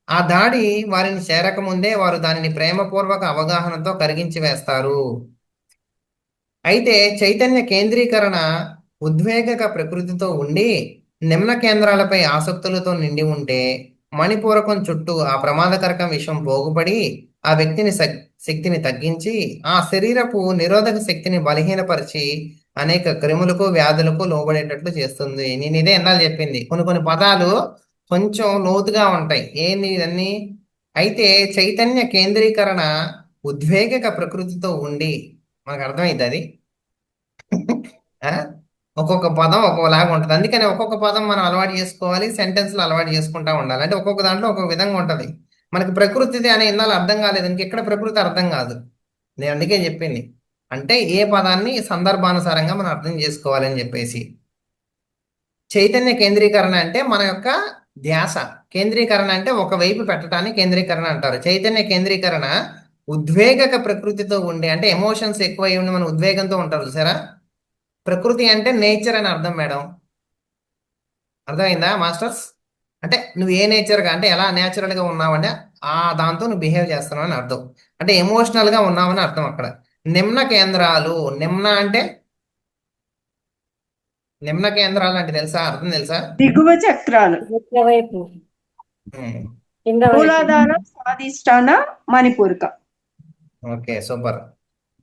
ఆ దాడి వారిని చేరకముందే వారు దానిని ప్రేమపూర్వక అవగాహనతో కరిగించి వేస్తారు. అయితే చైతన్య కేంద్రీకరణ ఉద్వేగక ప్రకృతితో ఉండి నిమ్న కేంద్రాలపై ఆసక్తులతో నిండి ఉంటే మణిపూరకం చుట్టూ ఆ ప్రమాదకరకం విషయం పోగుపడి ఆ వ్యక్తిని శక్తిని తగ్గించి ఆ శరీరపు నిరోధక శక్తిని బలహీనపరిచి అనేక క్రిములకు వ్యాధులకు లోబడేటట్లు చేస్తుంది. నేను ఇదే ఎన్నాళ్ళు చెప్పింది, కొన్ని కొన్ని పదాలు కొంచెం లోతుగా ఉంటాయి. ఏంది ఇవన్నీ? అయితే చైతన్య కేంద్రీకరణ ఉద్వేగక ప్రకృతితో ఉండి, మనకు అర్థమైంది అది. ఆ? ఒక్కొక్క పదం ఒక్కొక్కలాగా ఉంటుంది, అందుకని ఒక్కొక్క పదం మనం అలవాటు చేసుకోవాలి, సెంటెన్స్లు అలవాటు చేసుకుంటా ఉండాలి. అంటే ఒక్కొక్క దాంట్లో ఒక్కొక్క విధంగా ఉంటుంది. మనకి ప్రకృతిది అనే ఇన్నాళ్ళు అర్థం కాలేదు, ఇంకెక్కడ ప్రకృతి అర్థం కాదు. నేను అందుకే చెప్పింది, అంటే ఏ పదాన్ని సందర్భానుసారంగా మనం అర్థం చేసుకోవాలని చెప్పేసి. చైతన్య కేంద్రీకరణ అంటే మన యొక్క ధ్యాస, కేంద్రీకరణ అంటే ఒకవైపు పెట్టడాన్ని కేంద్రీకరణ అంటారు. చైతన్య కేంద్రీకరణ ఉద్వేగక ప్రకృతితో ఉండే, అంటే ఎమోషన్స్ ఎక్కువై ఉండి మన ఉద్వేగంతో ఉంటారు చూసారా. ప్రకృతి అంటే నేచర్ అని అర్థం మేడం, అర్థమైందా మాస్టర్స్? అంటే నువ్వు ఏ నేచర్గా, అంటే ఎలా న్యాచురల్గా ఉన్నావంటే ఆ దాంతో నువ్వు బిహేవ్ చేస్తున్నావు అని అర్థం. అంటే ఎమోషనల్గా ఉన్నావని అర్థం అక్కడ. నిమ్న కేంద్రాలు, నిమ్న అంటే నిమ్న కేంద్రాలు అంటే తెలుసా, అర్థం తెలుసా? దిగువ చక్రాలు, ముఖ్య వైపు ఉమ్, కింద వైపు మూలాధార, స్వాదిష్టాన, మణిపూరక. Okay super.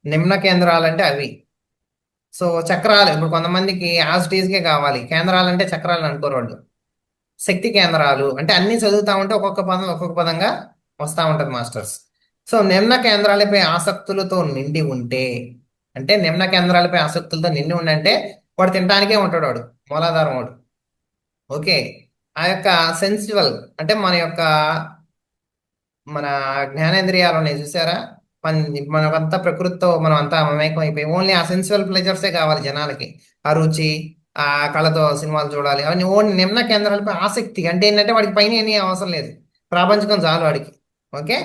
నిమ్న కేంద్రాలు అంటే అవి. సో చక్రాలు, ఇప్పుడు కొంతమందికి యాజిటీస్కే కావాలి, కేంద్రాలు అంటే చక్రాలు అనుకోరు వాళ్ళు. శక్తి కేంద్రాలు అంటే అన్ని చదువుతా ఉంటే ఒక్కొక్క పదం ఒక్కొక్క పదంగా వస్తూ ఉంటుంది మాస్టర్స్. సో నిమ్న కేంద్రాలపై ఆసక్తులతో నిండి ఉంటే, అంటే నిమ్న కేంద్రాలపై ఆసక్తులతో నిండి ఉండంటే వాడు తినడానికే ఉంటాడు, వాడు మూలాధారం వాడు. ఓకే. ఆ యొక్క సెన్సివల్ అంటే మన జ్ఞానేంద్రియాలు ఉన్నాయి చూసారా, మనకంతా ప్రకృతితో మనం అంతా మమేకం అయిపోయి ఓన్లీ ఆ సెన్సువల్ ప్లెజర్సే కావాలి జనాలకి. ఆ రుచి, ఆ కళతో సినిమాలు చూడాలి, అవన్నీ ఓన్లీ నిమ్న కేంద్రాలపై ఆసక్తి. అంటే ఏంటంటే వాడికి పైన ఏమీ అవసరం లేదు, ప్రాపంచికం చాలు వాడికి. ఓకే.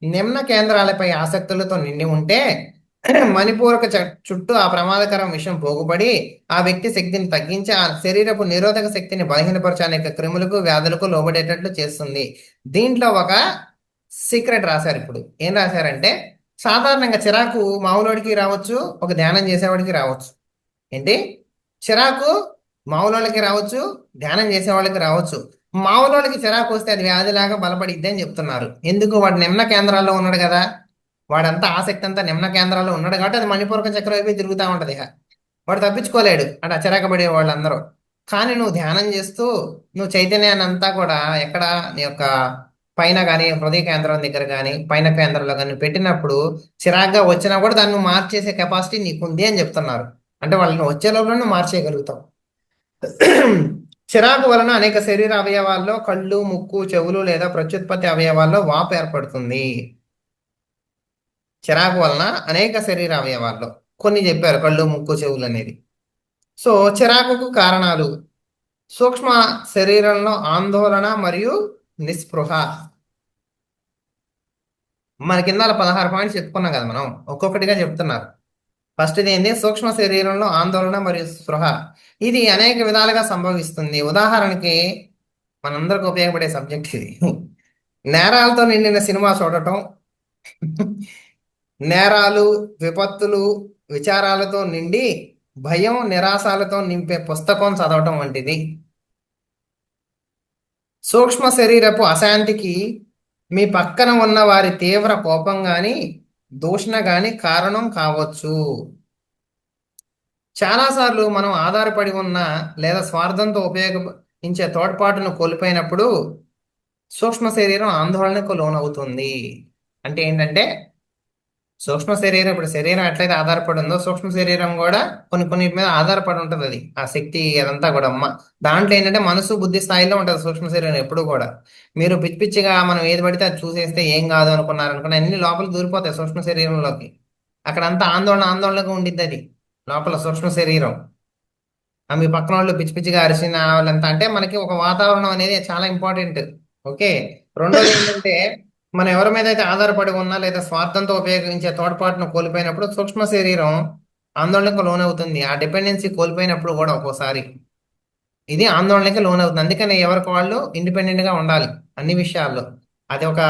నిమ్న కేంద్రాలపై ఆసక్తులతో నిండి ఉంటే మణిపూరక చుట్టూ ఆ ప్రమాదకరం విషయం పోగుపడి ఆ వ్యక్తి శక్తిని తగ్గించి ఆ శరీరపు నిరోధక శక్తిని బలహీనపరిచే అనేక క్రిములకు వ్యాధులకు లోబడేటట్లు చేస్తుంది. దీంట్లో ఒక సీక్రెట్ రాశారు. ఇప్పుడు ఏం రాశారంటే, సాధారణంగా చిరాకు మామూలుడికి రావచ్చు, ఒక ధ్యానం చేసేవాడికి రావచ్చు. ఏంటి? చిరాకు మామూలుకి రావచ్చు, ధ్యానం చేసేవాళ్ళకి రావచ్చు. మామూలుకి చిరాకు వస్తే అది వ్యాధిలాగా బలపడిద్ది అని చెప్తున్నారు. ఎందుకు? వాడు నిమ్న కేంద్రాల్లో ఉన్నాడు కదా, వాడంతా ఆసక్తి అంతా నిమ్న కేంద్రాల్లో ఉన్నాడు కాబట్టి అది మణిపూరక చక్రం అయిపోయి తిరుగుతూ ఉంటది. ఇక వాడు తప్పించుకోలేడు అంటే ఆ చిరాకబడే వాళ్ళందరూ. కానీ నువ్వు ధ్యానం చేస్తూ నువ్వు చైతన్యాన్ని అంతా కూడా ఎక్కడ నీ యొక్క పైన కానీ హృదయ కేంద్రం దగ్గర కానీ పైన కేంద్రంలో కానీ పెట్టినప్పుడు చిరాగ్గా వచ్చినా కూడా దాన్ని నువ్వు మార్చేసే కెపాసిటీ నీకుంది అని చెప్తున్నారు. అంటే వాళ్ళని వచ్చే లోపల నువ్వు మార్చేయగలుగుతావు. చిరాకు వలన అనేక శరీర అవయవాల్లో కళ్ళు, ముక్కు, చెవులు లేదా ప్రత్యుత్పత్తి అవయవాల్లో వాపు ఏర్పడుతుంది. చిరాకు వలన అనేక శరీర అవయవాల్లో కొన్ని చెప్పారు, కళ్ళు, ముక్కు, చెవులు అనేది. సో చిరాకుకు కారణాలు: సూక్ష్మ శరీరంలో ఆందోళన మరియు నిస్పృహ. మన కింద 16 పాయింట్స్ చెప్పుకున్నాం కదా మనం, ఒక్కొక్కటిగా చెప్తున్నారు. ఫస్ట్ ఇది ఏంటి? సూక్ష్మ శరీరంలో ఆందోళన మరియు స్పృహ. ఇది అనేక విధాలుగా సంభవిస్తుంది. ఉదాహరణకి మనందరికి ఉపయోగపడే సబ్జెక్ట్ ఇది. నేరాలతో నిండిన సినిమా చూడటం, నేరాలు, విపత్తులు, విచారాలతో నిండి భయం, నిరాశాలతో నింపే పుస్తకం చదవటం వంటిది. సూక్ష్మ శరీరపు అశాంతికి మీ పక్కన ఉన్న వారి తీవ్ర కోపం గాని దూషణ గాని కారణం కావచ్చు. చాలాసార్లు మనం ఆధారపడి ఉన్న లేదా స్వార్థంతో ఉపయోగించే తోడ్పాటును కోల్పోయినప్పుడు సూక్ష్మ శరీరం ఆందోళనకు లోనవుతుంది. అంటే ఏంటంటే సూక్ష్మ శరీరం, ఇప్పుడు శరీరం ఎట్లయితే ఆధారపడి ఉందో సూక్ష్మ శరీరం కూడా కొన్నిటి మీద ఆధారపడి ఉంటుంది. అది ఆ శక్తి అదంతా కూడా దాంట్లో ఏంటంటే మనసు, బుద్ధి స్థాయిలో ఉంటుంది సూక్ష్మ శరీరం ఎప్పుడు కూడా. మీరు పిచ్చి పిచ్చిగా మనం ఏది పడితే అది చూసేస్తే ఏం కాదు అనుకున్నారనుకున్న అన్ని లోపలికి దూరిపోతాయి సూక్ష్మ శరీరంలోకి. అక్కడంతా ఆందోళనగా ఉండిద్ది అది లోపల సూక్ష్మ శరీరం. మీ పక్కన వాళ్ళు పిచ్చి పిచ్చిగా అరిసిన వాళ్ళంతా, అంటే మనకి ఒక వాతావరణం అనేది చాలా ఇంపార్టెంట్. ఓకే. రెండోది ఏంటంటే మనం ఎవరి మీద అయితే ఆధారపడి ఉన్నా లేదా స్వార్థంతో ఉపయోగించే తోడ్పాటును కోల్పోయినప్పుడు సూక్ష్మ శరీరం ఆందోళనకు లోనవుతుంది. ఆ డిపెండెన్సీ కోల్పోయినప్పుడు కూడా ఒక్కోసారి ఇది ఆందోళనకి లోనవుతుంది. అందుకని ఎవరికి వాళ్ళు ఇండిపెండెంట్ గా ఉండాలి అన్ని విషయాల్లో. అది ఒక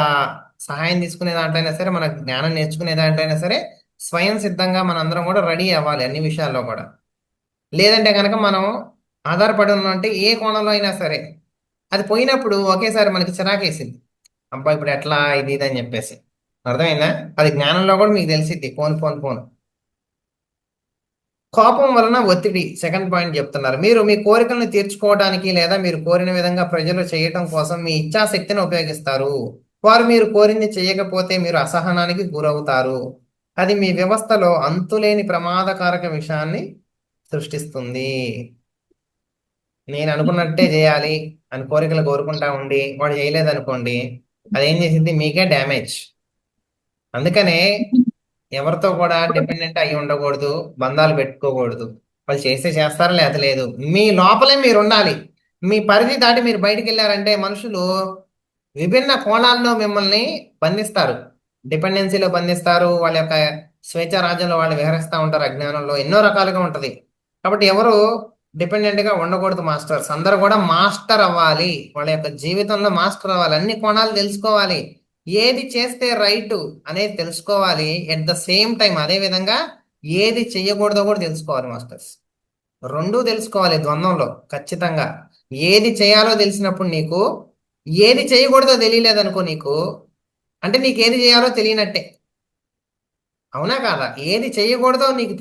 సహాయం తీసుకునే దాంట్లో అయినా సరే, మన జ్ఞానం నేర్చుకునే దాంట్లో అయినా సరే, స్వయం సిద్ధంగా మనందరం కూడా రెడీ అవ్వాలి అన్ని విషయాల్లో కూడా. లేదంటే కనుక మనం ఆధారపడి ఉన్నాం అంటే ఏ కోణంలో అయినా సరే అది పోయినప్పుడు ఒకేసారి మనకి చిరాకేసింది. అబ్బా ఇప్పుడు ఎట్లా ఇది ఇది అని చెప్పేసి. అర్థమైందా? అది జ్ఞానంలో కూడా మీకు తెలిసిద్ది. పోను పోను పోను. కోపం వలన ఒత్తిడి సెకండ్ పాయింట్ చెప్తున్నారు. మీరు మీ కోరికలను తీర్చుకోవడానికి లేదా మీరు కోరిన విధంగా ప్రజలు చేయటం కోసం మీ ఇచ్ఛాశక్తిని ఉపయోగిస్తారు. వారు మీరు కోరింది చేయకపోతే మీరు అసహనానికి గురవుతారు. అది మీ వ్యవస్థలో అంతులేని ప్రమాదకారక విషయాన్ని సృష్టిస్తుంది. నేను అనుకున్నట్టే చేయాలి అని కోరికలు కోరుకుంటా ఉండి వాడు చేయలేదు అనుకోండి, అదేం చేసింది? మీకే డ్యామేజ్. అందుకనే ఎవరితో కూడా డిపెండెంట్ అయి ఉండకూడదు, బంధాలు పెట్టుకోకూడదు. వాళ్ళు చేస్తే చేస్తారా లేదా లేదు, మీ లోపలే మీరు ఉండాలి. మీ పరిధి దాటి మీరు బయటికి వెళ్ళారంటే మనుషులు విభిన్న కోణాల్లో మిమ్మల్ని బంధిస్తారు. డిపెండెన్సీలో బంధిస్తారు, వాళ్ళ యొక్క స్వేచ్ఛ రాజ్యంలో వాళ్ళు విహరిస్తూ ఉంటారు, అజ్ఞానంలో ఎన్నో రకాలుగా ఉంటది. కాబట్టి ఎవరు డిపెండెంట్ గా ఉండకూడదు. మాస్టర్స్ అందరూ కూడా మాస్టర్ అవ్వాలి, వాళ్ళ యొక్క జీవితంలో మాస్టర్ అవ్వాలి, అన్ని కోణాలు తెలుసుకోవాలి, ఏది చేస్తే రైట్ అనేది తెలుసుకోవాలి. ఎట్ ద సేమ్ టైం అదే విధంగా ఏది చెయ్యకూడదో కూడా తెలుసుకోవాలి మాస్టర్స్. రెండూ తెలుసుకోవాలి ద్వంద్వంలో ఖచ్చితంగా. ఏది చేయాలో తెలిసినప్పుడు నీకు ఏది చేయకూడదో తెలియలేదనుకో నీకు, అంటే నీకు ఏది చేయాలో తెలియనట్టే. అవునా కాదా? ఏది చేయకూడదో నీకు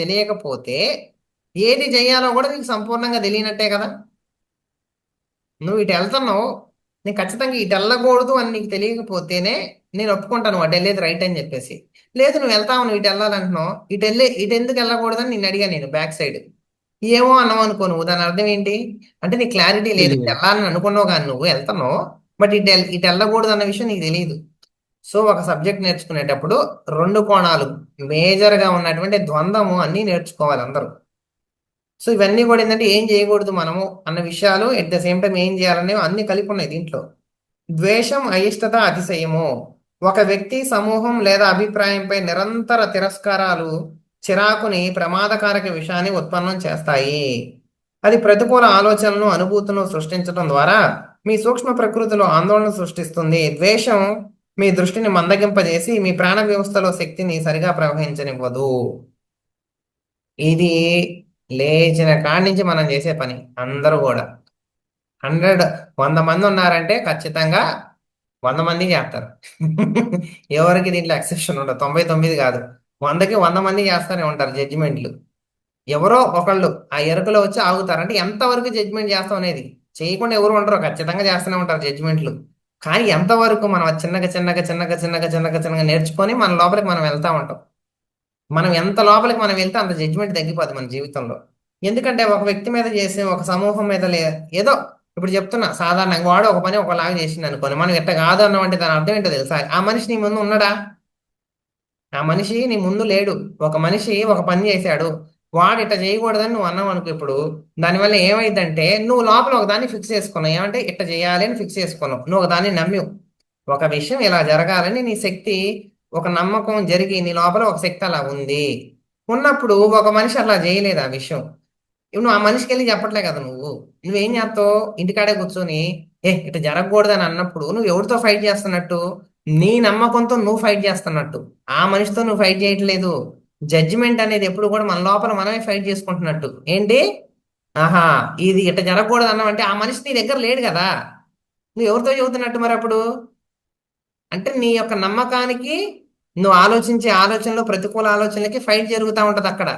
తెలియకపోతే ఏది చేయాలో కూడా నీకు సంపూర్ణంగా తెలియనట్టే కదా. నువ్వు ఇటు వెళ్తున్నావు, నీకు ఖచ్చితంగా ఇటు వెళ్ళకూడదు అని నీకు తెలియకపోతేనే నేను ఒప్పుకుంటాను అటు వెళ్ళేది రైట్ అని చెప్పేసి. లేదు నువ్వు వెళ్తావు, నువ్వు ఇటు వెళ్ళాలంటున్నావు, ఇటు ఎందుకు వెళ్ళకూడదని నేను అడిగా. నేను బ్యాక్ సైడ్ ఏమో అన్నావు అనుకో, నువ్వు దాని అర్థం ఏంటి అంటే నీకు క్లారిటీ లేదు. ఇటు వెళ్ళాలని అనుకున్నావు కానీ నువ్వు వెళ్తున్నావు, బట్ ఇటు వెళ్ళకూడదు అన్న విషయం నీకు తెలియదు. సో ఒక సబ్జెక్ట్ నేర్చుకునేటప్పుడు రెండు కోణాలు మేజర్ గా ఉన్నటువంటి ద్వంద్వము అన్ని నేర్చుకోవాలి అందరూ. సో ఇవన్నీ కూడా ఏంటంటే ఏం చేయకూడదు మనము అన్న విషయాలు, ఎట్ ద సేమ్ టైం ఏం చేయాలనేవి అన్ని కలిపి ఉన్నాయి దీంట్లో. ద్వేషం, అయిష్టత, అతిశయము ఒక వ్యక్తి, సమూహం లేదా అభిప్రాయంపై నిరంతర తిరస్కారాలు చిరాకుని, ప్రమాదకారక విషయాన్ని ఉత్పన్నం చేస్తాయి. అది ప్రతికూల ఆలోచనలను, అనుభూతులను సృష్టించడం ద్వారా మీ సూక్ష్మ ప్రకృతిలో ఆందోళన సృష్టిస్తుంది. ద్వేషం మీ దృష్టిని మందగింపజేసి మీ ప్రాణ వ్యవస్థలో శక్తిని సరిగా ప్రవహించనివ్వదు. ఇది లేచిన కాడి నుంచి మనం చేసే పని అందరూ కూడా. 100 మంది ఉన్నారంటే ఖచ్చితంగా 100 మంది చేస్తారు. ఎవరికి దీంట్లో ఎక్సెప్షన్ ఉండదు. 99 కాదు, 100కి 100 మంది చేస్తూనే ఉంటారు జడ్జిమెంట్లు. ఎవరో ఒకళ్ళు ఆ ఎరుకలో వచ్చి ఆగుతారు. అంటే ఎంతవరకు జడ్జిమెంట్ చేస్తాం అనేది చేయకుండా ఎవరు ఉండరు, ఖచ్చితంగా చేస్తూనే ఉంటారు జడ్జిమెంట్లు. కానీ ఎంతవరకు మనం అది చిన్నగా చిన్నగా చిన్నగా చిన్నగా చిన్నగా చిన్నగా నేర్చుకొని మన లోపలికి మనం వెళ్తా ఉంటాం. మనం ఎంత లోపలికి మనం వెళ్తే అంత జడ్జిమెంట్ తగ్గిపోద్ది మన జీవితంలో. ఎందుకంటే ఒక వ్యక్తి మీద చేసే, ఒక సమూహం మీద ఏదో ఇప్పుడు చెప్తున్నా సాధారణంగా వాడు ఒక పని ఒకలాగా చేసింది అనుకోని, మనం ఎట్ట కాదు అన్నామంటే దాని అర్థం ఏంటో తెలుసా? ఆ మనిషి నీ ముందు ఉన్నాడా? ఆ మనిషి నీ ముందు లేడు. ఒక మనిషి ఒక పని చేశాడు, వాడు ఇట్ట చేయకూడదని నువ్వు అన్నావు అనుకో. ఇప్పుడు దానివల్ల ఏమైందంటే నువ్వు లోపల ఒక దాన్ని ఫిక్స్ చేసుకున్నావు. ఏమంటే ఇట్ట చేయాలి అని ఫిక్స్ చేసుకున్నావు. నువ్వు ఒక దాన్ని నమ్మావు, ఒక విషయం ఇలా జరగాలని నీ శక్తి, ఒక నమ్మకం జరిగి నీ లోపల ఒక శక్తి అలా ఉంది. ఉన్నప్పుడు ఒక మనిషి అలా చేయలేదు ఆ విషయం, ఇప్పుడు నువ్వు ఆ మనిషికి వెళ్ళి చెప్పట్లే కదా. నువ్వేం చేస్తావు? ఇంటికాడే కూర్చొని ఇట్లా జరగకూడదని అన్నప్పుడు నువ్వు ఎవరితో ఫైట్ చేస్తున్నట్టు? నీ నమ్మకంతో నువ్వు ఫైట్ చేస్తున్నట్టు, ఆ మనిషితో నువ్వు ఫైట్ చేయట్లేదు. జడ్జిమెంట్ అనేది ఎప్పుడు కూడా మన లోపల మనమే ఫైట్ చేసుకుంటున్నట్టు. ఏంటి? ఆహా, ఇది ఇట్లా జరగకూడదు అన్నావంటే ఆ మనిషి నీ దగ్గర లేడు కదా, నువ్వు ఎవరితో చెబుతున్నట్టు మరి అప్పుడు? అంటే నీ యొక్క నమ్మకానికి, నువ్వు ఆలోచించే ఆలోచనలో ప్రతికూల ఆలోచనలకి ఫైట్ జరుగుతూ ఉంటది అక్కడ.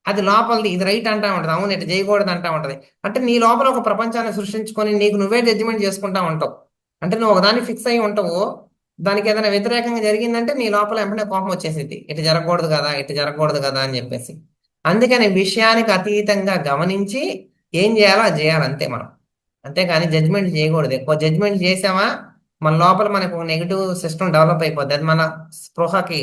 అది లోపలిది, ఇది రైట్ అంటా ఉంటది, అవును ఇట్లా చేయకూడదు అంటా ఉంటది. అంటే నీ లోపల ఒక ప్రపంచాన్ని సృష్టించుకొని నీకు నువ్వే జడ్జిమెంట్ చేసుకుంటా ఉంటావు. అంటే నువ్వు ఒకదాన్ని ఫిక్స్ అయి ఉంటావు, దానికి ఏదైనా వ్యతిరేకంగా జరిగిందంటే నీ లోపల వెంటనే కోపం వచ్చేసింది, ఇటు జరగకూడదు కదా, ఇటు జరగకూడదు కదా అని చెప్పేసి. అందుకని విషయానికి అతీతంగా గమనించి ఏం చేయాలో అది చేయాలి అంతే మనం. అంతేగాని జడ్జిమెంట్ చేయకూడదు. ఎక్కువ జడ్జిమెంట్ చేసామా మన లోపల మనకు నెగిటివ్ సిస్టమ్ డెవలప్ అయిపోద్ది. అది మన స్పృహకి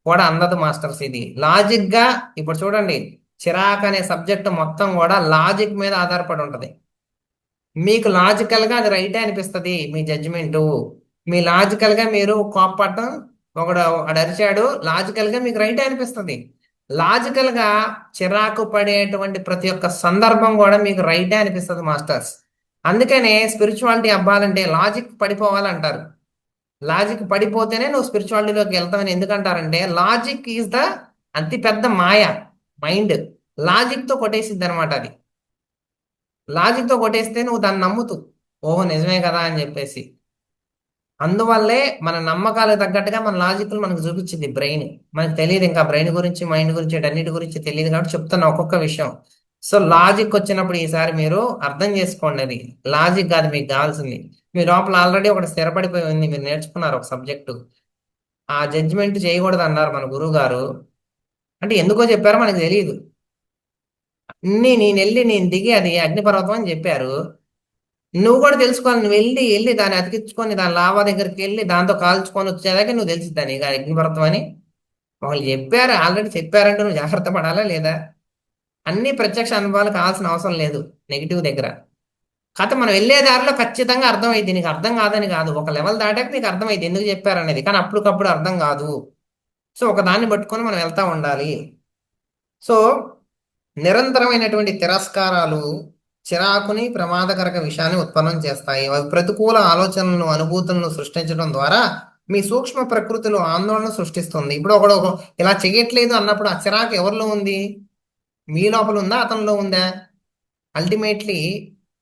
కూడా అందదు మాస్టర్స్. ఇది లాజిక్ గా, ఇప్పుడు చూడండి చిరాక్ అనే సబ్జెక్ట్ మొత్తం కూడా లాజిక్ మీద ఆధారపడి ఉంటది. మీకు లాజికల్గా అది రైటే అనిపిస్తుంది మీ జడ్జిమెంటు. మీ లాజికల్గా మీరు కోప్పడటం, ఒకడు అరిచాడు, లాజికల్గా మీకు రైటే అనిపిస్తుంది. లాజికల్గా చిరాకు పడేటువంటి ప్రతి ఒక్క సందర్భం కూడా మీకు రైటే అనిపిస్తుంది మాస్టర్స్. అందుకనే స్పిరిచువాలిటీ అవ్వాలంటే లాజిక్ పడిపోవాలంటారు. లాజిక్ పడిపోతేనే నువ్వు స్పిరిచువాలిటీలోకి వెళ్తావని ఎందుకంటారంటే లాజిక్ ఈజ్ ద అతి పెద్ద మాయ. మైండ్ లాజిక్తో కొట్టేసిద్ది అనమాట. అది లాజిక్తో కొట్టేస్తే నువ్వు దాన్ని నమ్ముతూ ఓహో నిజమే కదా అని చెప్పేసి. అందువల్లే మన నమ్మకాలకు తగ్గట్టుగా మన లాజిక్లు మనకు చూపించింది బ్రెయిన్. మనకు తెలియదు ఇంకా బ్రెయిన్ గురించి, మైండ్ గురించి, అన్నిటి గురించి తెలియదు కాబట్టి చెప్తున్నా ఒక్కొక్క విషయం. సో లాజిక్ వచ్చినప్పుడు ఈసారి మీరు అర్థం చేసుకోండి. అది లాజిక్ కాదు మీకు కావాల్సింది. మీ లోపల ఆల్రెడీ ఒకటి స్థిరపడిపోయి ఉంది. మీరు నేర్చుకున్నారు ఒక సబ్జెక్టు. ఆ జడ్జిమెంట్ చేయకూడదు అన్నారు మన గురువు గారు. అంటే ఎందుకో చెప్పారో మనకు తెలియదు. నేను దిగి అది అగ్నిపర్వతం అని చెప్పారు. నువ్వు కూడా తెలుసుకోవాలి. నువ్వు వెళ్ళి దాన్ని అతికించుకొని దాని లావా దగ్గరికి వెళ్ళి దాంతో కాల్చుకొని వచ్చేదాకా నువ్వు తెలిసిద్దాన్ని ఇక అగ్నిపర్వతం అని. వాళ్ళు చెప్పారు, ఆల్రెడీ చెప్పారంటే నువ్వు జాగ్రత్త పడాలా లేదా? అన్ని ప్రత్యక్ష అనుభవాలు కావాల్సిన అవసరం లేదు నెగిటివ్ దగ్గర. కాకపోతే మనం వెళ్ళే దారిలో ఖచ్చితంగా అర్థమైంది. నీకు అర్థం కాదని కాదు, ఒక లెవెల్ దాటాక నీకు అర్థమైంది ఎందుకు చెప్పారనేది. కానీ అప్పటికప్పుడు అర్థం కాదు. సో ఒక దాన్ని పట్టుకొని మనం వెళ్తా ఉండాలి. సో నిరంతరమైనటువంటి తిరస్కారాలు చిరాకుని, ప్రమాదకరక విషయాన్ని ఉత్పన్నం చేస్తాయి. అవి ప్రతికూల ఆలోచనలను, అనుభూతులను సృష్టించడం ద్వారా మీ సూక్ష్మ ప్రకృతిలో ఆందోళన సృష్టిస్తుంది. ఇప్పుడు ఒకడు ఇలా చెయ్యట్లేదు అన్నప్పుడు ఆ చిరాకు ఎవరిలో ఉంది? మీ లోపల ఉందా, అతనిలో ఉందా? అల్టిమేట్లీ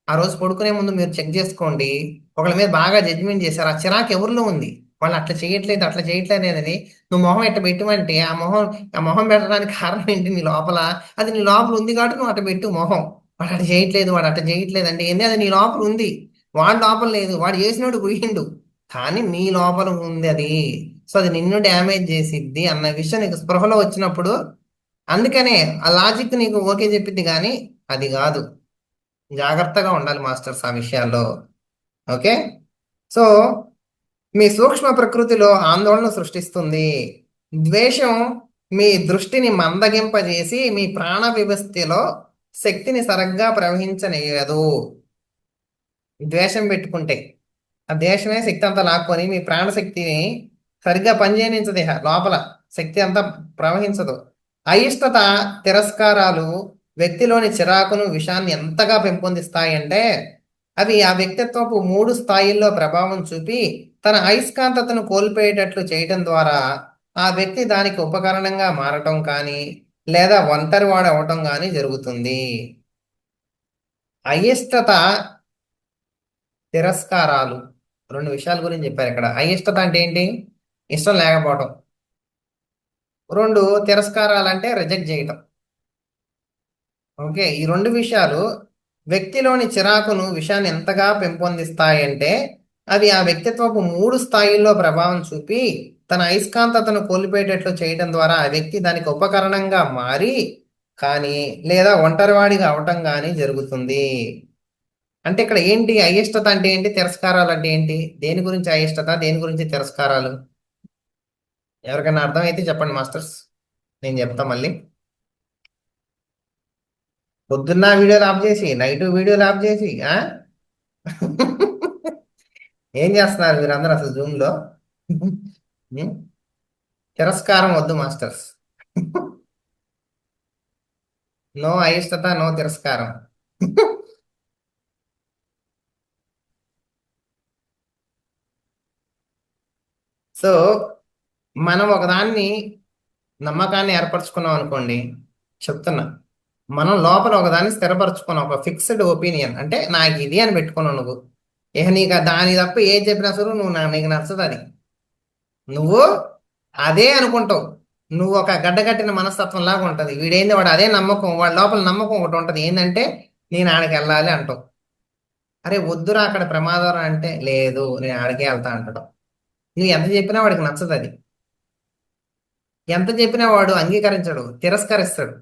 ఆ రోజు పడుకునే ముందు మీరు చెక్ చేసుకోండి. ఒకళ్ళ మీద బాగా జడ్జిమెంట్ చేశారు, ఆ చిరాకు ఎవరిలో ఉంది? వాళ్ళు అట్లా చేయట్లేదు అనేది నువ్వు మొహం ఎట్ట పెట్టమంటే ఆ మొహం పెట్టడానికి కారణం ఏంటి? నీ లోపల అది నీ లోపల ఉంది కాబట్టి నువ్వు అట్ట పెట్టు మొహం. వాడు అట్ట చేయట్లేదు అంటే ఏంది? అది నీ లోపల ఉంది. వాడు లోపల లేదు, వాడు చేసినోడు పోయిండు, కానీ నీ లోపల ఉంది అది. సో అది నిన్ను డ్యామేజ్ చేసిద్ది అన్న విషయం నీకు స్పృహలో వచ్చినప్పుడు, అందుకనే ఆ లాజిక్ నీకు ఓకే చెప్పింది కానీ అది కాదు. జాగ్రత్తగా ఉండాలి మాస్టర్స్ ఆ విషయాల్లో. ఓకే. సో మీ సూక్ష్మ ప్రకృతిలో ఆందోళన సృష్టిస్తుంది. ద్వేషం మీ దృష్టిని మందగింపజేసి మీ ప్రాణ వ్యవస్థలో శక్తిని సరిగ్గా ప్రవహించనీయదు. ద్వేషం పెట్టుకుంటే ఆ ద్వేషమే శక్తి అంతా లాక్కొని మీ ప్రాణశక్తిని సరిగ్గా పనిచేయనించదు. లోపల శక్తి అంతా ప్రవహించదు. అయిష్టత, తిరస్కారాలు వ్యక్తిలోని చిరాకును, విషాన్ని ఎంతగా పెంపొందిస్తాయంటే అవి ఆ వ్యక్తిత్వపు 3 స్థాయిల్లో ప్రభావం చూపి తన అయస్కాంతతను కోల్పోయేటట్లు చేయటం ద్వారా ఆ వ్యక్తి దానికి ఉపకరణంగా మారటం కానీ లేదా ఒంటరివాడు అవటం కానీ జరుగుతుంది. అయిష్టత, తిరస్కారాలు 2 విషయాల గురించి చెప్పారు ఇక్కడ. అయిష్టత అంటే ఏంటి? ఇష్టం లేకపోవటం. 2 తిరస్కారాలు అంటే రిజెక్ట్ చేయటం. ఓకే. ఈ 2 విషయాలు వ్యక్తిలోని చిరాకును, విషయాన్ని ఎంతగా పెంపొందిస్తాయంటే అవి ఆ వ్యక్తిత్వపు 3 స్థాయిల్లో ప్రభావం చూపి తన అయస్కాంతతను కోల్పోయేటట్లు చేయడం ద్వారా ఆ వ్యక్తి దానికి ఉపకరణంగా మారి కానీ లేదా ఒంటరివాడిగా అవటం కానీ జరుగుతుంది. అంటే ఇక్కడ ఏంటి అయిష్టత అంటే ఏంటి, తిరస్కారాలు అంటే ఏంటి? దేని గురించి అయిష్టత, దేని గురించి తిరస్కారాలు? ఎవరికైనా అర్థమైతే చెప్పండి మాస్టర్స్, నేను చెప్తా మళ్ళీ. పొద్దున్న వీడియోలు ఆఫ్ చేసి నైట్ వీడియోలు ఆఫ్ చేసి ఏం చేస్తున్నారు మీరందరూ అసలు జూమ్లో? తిరస్కారం వద్దు మాస్టర్స్. నో అయిష్టత, నో తిరస్కారం. సో మనం ఒకదాన్ని నమ్మకాన్ని ఏర్పరచుకున్నాం అనుకోండి, చెప్తున్నా, మనం లోపల ఒకదాన్ని స్థిరపరచుకున్నాం, ఒక ఫిక్స్డ్ ఒపీనియన్. అంటే నాకు ఇది అని పెట్టుకున్నావు నువ్వు. ఇక నీకు దాని తప్ప ఏం చెప్పినా సరే నీకు నచ్చదు. అది నువ్వు అదే అనుకుంటావు. నువ్వు ఒక గడ్డగట్టిన మనస్తత్వం లాగా ఉంటుంది. వీడేంది, వాడు అదే నమ్మకం, వాడి లోపల నమ్మకం ఒకటి ఉంటుంది. ఏంటంటే నేను ఆడికి వెళ్ళాలి అంటావు. అరే వద్దురా అక్కడ ప్రమాదం అంటే లేదు నేను ఆడికే వెళ్తా అంటాడు. నువ్వు ఎంత చెప్పినా వాడికి నచ్చదు. అది ఎంత చెప్పినా వాడు అంగీకరించడు, తిరస్కరిస్తాడు.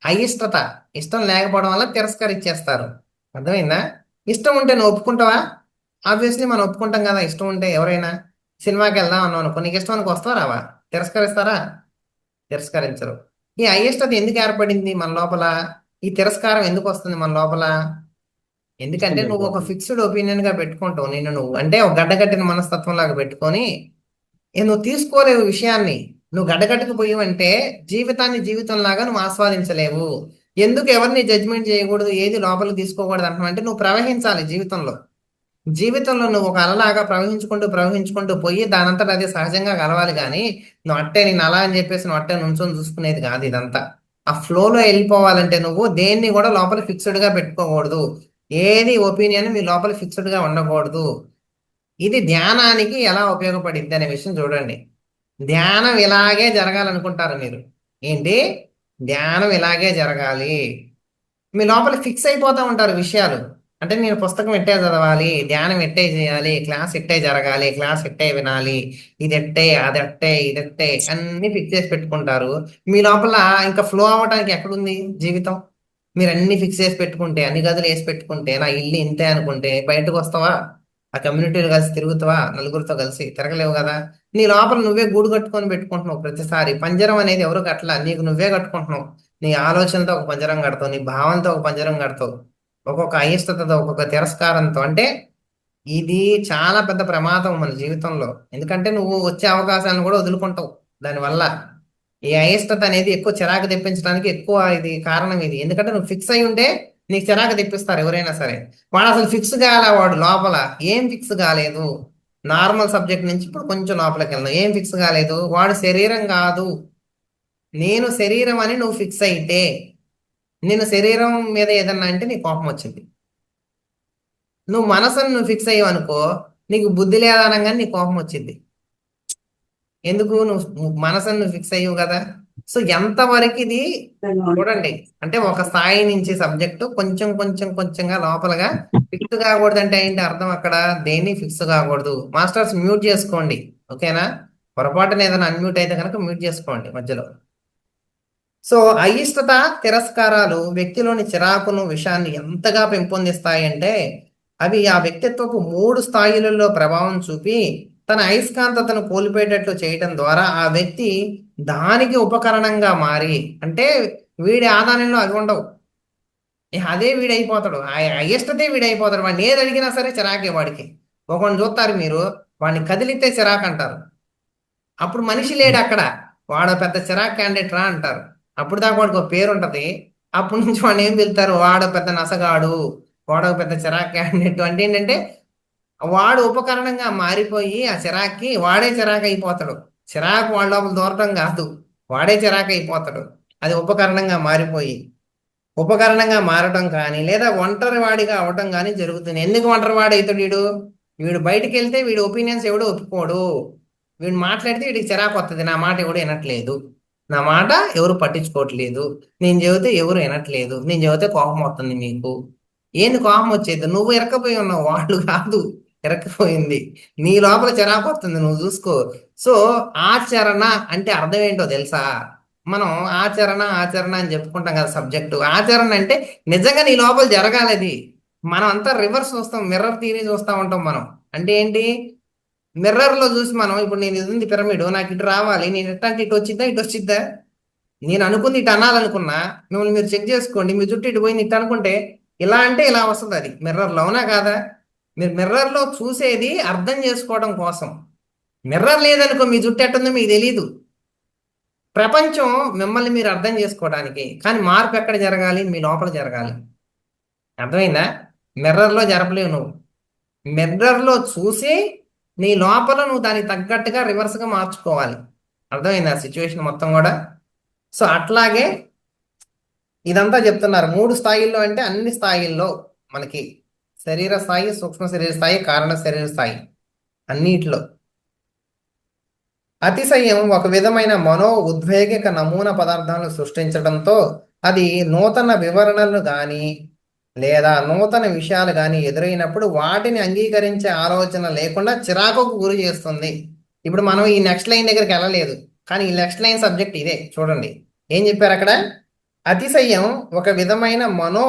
అయిష్టత, ఇష్టం లేకపోవడం వల్ల తిరస్కరించేస్తారు. అర్థమైందా? ఇష్టం ఉంటే నువ్వు ఒప్పుకుంటావా? ఆబ్వియస్లీ మనం ఒప్పుకుంటాం కదా. ఇష్టం ఉంటే ఎవరైనా సినిమాకి వెళ్దాం అన్నావు అనుకో, నీకు ఇష్టానికి వస్తావా రావా? తిరస్కరిస్తారా? తిరస్కరించరు. ఈ అయిష్టత ఎందుకు ఏర్పడింది మన లోపల? ఈ తిరస్కారం ఎందుకు వస్తుంది మన లోపల? ఎందుకంటే నువ్వు ఒక ఫిక్స్డ్ ఒపీనియన్ గా పెట్టుకుంటావు నిన్ను నువ్వు, అంటే ఒక గడ్డకట్టిన మనస్తత్వం లాగా పెట్టుకొని నువ్వు తీసుకోలేవు విషయాన్ని. నువ్వు గడ్డకట్టుకు పోయావంటే జీవితాన్ని జీవితంలాగా నువ్వు ఆస్వాదించలేవు. ఎందుకు ఎవరిని జడ్జిమెంట్ చేయకూడదు, ఏది లోపలికి తీసుకోకూడదు అంటున్నావు అంటే నువ్వు ప్రవహించాలి జీవితంలో. జీవితంలో నువ్వు ఒక అలలాగా ప్రవహించుకుంటూ ప్రవహించుకుంటూ పోయి దానంతట అది సహజంగా కలవాలి. కానీ నువ్వు అట్టే నేను అలా అని చెప్పేసి నువ్వు అట్టే నుంచొని చూసుకునేది కాదు ఇదంతా. ఆ ఫ్లోలో వెళ్ళిపోవాలంటే నువ్వు దేన్ని కూడా లోపల ఫిక్స్డ్ గా పెట్టుకోకూడదు. ఏది ఒపీనియన్ మీ లోపల ఫిక్స్డ్ గా ఉండకూడదు. ఇది ధ్యానానికి ఎలా ఉపయోగపడిద్ది అనే విషయం చూడండి. ధ్యానం ఇలాగే జరగాలనుకుంటారు మీరు. ఏంటి? ధ్యానం ఇలాగే జరగాలి. మీ లోపల ఫిక్స్ అయిపోతా ఉంటారు విషయాలు. అంటే నేను పుస్తకం ఎట్టే చదవాలి, ధ్యానం ఎట్టే చేయాలి, క్లాస్ ఎట్టే జరగాలి, క్లాస్ ఎట్టే వినాలి, ఇది ఎట్టే అది ఎట్టే ఇది ఎట్టే అన్ని ఫిక్స్ చేసి పెట్టుకుంటారు. మీ లోపల ఇంకా ఫ్లో అవ్వడానికి ఎక్కడుంది జీవితం? మీరు అన్ని ఫిక్స్ చేసి పెట్టుకుంటే, అన్ని గదులు వేసి పెట్టుకుంటే, నా ఇల్లు ఇంతే అనుకుంటే బయటకు వస్తావా? ఆ కమ్యూనిటీలు కలిసి తిరుగుతావా? నలుగురితో కలిసి తిరగలేవు కదా. నీ లోపల నువ్వే గూడు కట్టుకొని పెట్టుకుంటున్నావు. ప్రతిసారి పంజరం అనేది ఎవరు కట్టలా, నీకు నువ్వే కట్టుకుంటున్నావు. నీ ఆలోచనతో ఒక పంజరం కడతావు, నీ భావంతో ఒక పంజరం కడతావు, ఒక్కొక్క అయిష్టతతో ఒక్కొక్క తిరస్కారంతో. అంటే ఇది చాలా పెద్ద ప్రమాదం మన జీవితంలో. ఎందుకంటే నువ్వు వచ్చే అవకాశాలను కూడా వదులుకుంటావు దానివల్ల. ఈ అయిష్టత అనేది ఎక్కువ చిరాకు తెప్పించడానికి ఎక్కువ ఇది కారణం ఇది. ఎందుకంటే నువ్వు ఫిక్స్ అయి ఉంటే నీకు చిరాకు తెప్పిస్తారు ఎవరైనా సరే. వాడు అసలు ఫిక్స్ కాలే, వాడు లోపల ఏం ఫిక్స్ కాలేదు. నార్మల్ సబ్జెక్ట్ నుంచి ఇప్పుడు కొంచెం లోపలికి వెళ్దాం. ఏం ఫిక్స్ కాలేదు, వాడు శరీరం కాదు, నేను శరీరం అని నువ్వు ఫిక్స్ అయితే, నేను శరీరం మీద ఏదన్నా అంటే నీకు కోపం వచ్చింది. నువ్వు మనసుని నువ్వు ఫిక్స్ అయ్యావు అనుకో, నీకు బుద్ధి లేదనగానే నీకు కోపం వచ్చింది. ఎందుకు? నువ్వు మనసుని నువ్వు ఫిక్స్ అయ్యావు కదా. సో ఎంతవరకు ఇది చూడండి. అంటే ఒక స్థాయి నుంచి సబ్జెక్టు కొంచెం కొంచెం కొంచెంగా లోపలగా ఫిక్స్ కాకూడదు. అంటే ఏంటి అర్థం అక్కడ? దేన్ని ఫిక్స్ కాకూడదు. మాస్టర్స్ మ్యూట్ చేసుకోండి, ఓకేనా? పొరపాటున ఏదైనా అన్మ్యూట్ అయితే కనుక మ్యూట్ చేసుకోండి మధ్యలో. సో అయిష్టత, తిరస్కారాలు వ్యక్తిలోని చిరాకును, విషయాన్ని ఎంతగా పెంపొందిస్తాయి అంటే అవి ఆ వ్యక్తిత్వపు 3 స్థాయిలలో ప్రభావం చూపి తన అయస్కాంతతను కోల్పోయేటట్లు చేయటం ద్వారా ఆ వ్యక్తి దానికి ఉపకరణంగా మారి, అంటే వీడి ఆదాయంలో అవి ఉండవు, అదే వీడైపోతాడు. ఆ అయిష్టతే వీడైపోతాడు. వాడిని ఏది అడిగినా సరే చిరాకే వాడికి. ఒకరిని చూస్తారు మీరు, వాడిని కదిలితే చిరాకు అంటారు. అప్పుడు మనిషి లేడు అక్కడ, వాడు పెద్ద చిరాక్ క్యాండిడేట్ రా అంటారు. అప్పుడు దాకా వాడికి ఒక పేరు ఉంటది. అప్పటి నుంచి వాడిని ఏం పిలుతారు? వాడు పెద్ద నసగాడు, వాడు పెద్ద చిరాక్ క్యాండిడేట్. అంటే ఏంటంటే వాడు ఉపకరణంగా మారిపోయి ఆ చిరాక్కి వాడే చిరాకు అయిపోతాడు. చిరాకు వాళ్ళ లోపల దూరటం కాదు, వాడే చిరాకు అయిపోతాడు. అది ఉపకరణంగా మారిపోయి, ఉపకరణంగా మారటం కానీ లేదా ఒంటరి వాడిగా అవటం కానీ జరుగుతుంది. ఎందుకు ఒంటరి వాడు అవుతాడు వీడు? వీడు బయటికి వెళ్తే వీడి ఒపీనియన్స్ ఎవడు ఒప్పుకోడు. వీడు మాట్లాడితే వీడికి చిరాకు వస్తుంది. నా మాట ఎవడు వినట్లేదు, నా మాట ఎవరు పట్టించుకోవట్లేదు, నేను చెబితే ఎవరు వినట్లేదు, నేను చెబితే కోపం వస్తుంది మీకు. ఏంది కోపం వచ్చేది? నువ్వు ఇరకపోయి ఉన్నావు, వాళ్ళు కాదు ఇరకపోయింది. నీ లోపల చిరాకు వస్తుంది, నువ్వు చూసుకో. సో ఆచరణ అంటే అర్థం ఏంటో తెలుసా? మనం ఆచరణ ఆచరణ అని చెప్పుకుంటాం కదా సబ్జెక్టు. ఆచరణ అంటే నిజంగా నీ లోపల జరగాలి అది. మనం అంతా రివర్స్ చూస్తాం, మిర్రర్ థియరీ చూస్తూ ఉంటాం మనం. అంటే ఏంటి? మిర్రర్ లో చూసి మనం ఇప్పుడు నేను ఇది ఉంది పిరమిడ్, నాకు ఇటు రావాలి, నేను ఇట్లా అంటే ఇటు వచ్చిద్దా ఇటు వచ్చిద్దా, నేను అనుకుంది ఇటు అనాలనుకున్నా, మిమ్మల్ని మీరు చెక్ చేసుకోండి, మీ జుట్టు ఇటు పోయింది ఇటు అనుకుంటే ఇలా అంటే ఇలా వస్తుంది. అది మిర్రర్లో, అవునా కాదా? మీరు మిర్రర్లో చూసేది అర్థం చేసుకోవడం కోసం. మిర్రర్ లేదనుకో మీ జుట్టు ఎట్టుందో మీకు తెలియదు. ప్రపంచం మిమ్మల్ని మీరు అర్థం చేసుకోవడానికి. కానీ మార్పు ఎక్కడ జరగాలి? మీ లోపల జరగాలి. అర్థమైందా? మిర్రర్లో జరపలేవు నువ్వు. మిర్రర్లో చూసి నీ లోపల నువ్వు దానికి తగ్గట్టుగా రివర్స్గా మార్చుకోవాలి. అర్థమైందా సిచ్యువేషన్ మొత్తం కూడా? సో అట్లాగే ఇదంతా చెప్తున్నారు 3 స్థాయిల్లో. అంటే అన్ని స్థాయిల్లో మనకి శరీర స్థాయి, సూక్ష్మ శరీర స్థాయి, కారణ శరీర స్థాయి, అన్నిట్లో అతిశయం ఒక విధమైన మనో ఉద్వేగిక నమూనా పదార్థాలను సృష్టించడంతో అది నూతన వివరణలు కానీ లేదా నూతన విషయాలు కానీ ఎదురైనప్పుడు వాటిని అంగీకరించే ఆలోచన లేకుండా చిరాకుకు గురి చేస్తుంది. ఇప్పుడు మనం ఈ నెక్స్ట్ లైన్ దగ్గరికి వెళ్ళలేదు, కానీ ఈ నెక్స్ట్ లైన్ సబ్జెక్ట్ ఇదే. చూడండి ఏం చెప్పారు అక్కడ. అతిశయం ఒక విధమైన మనో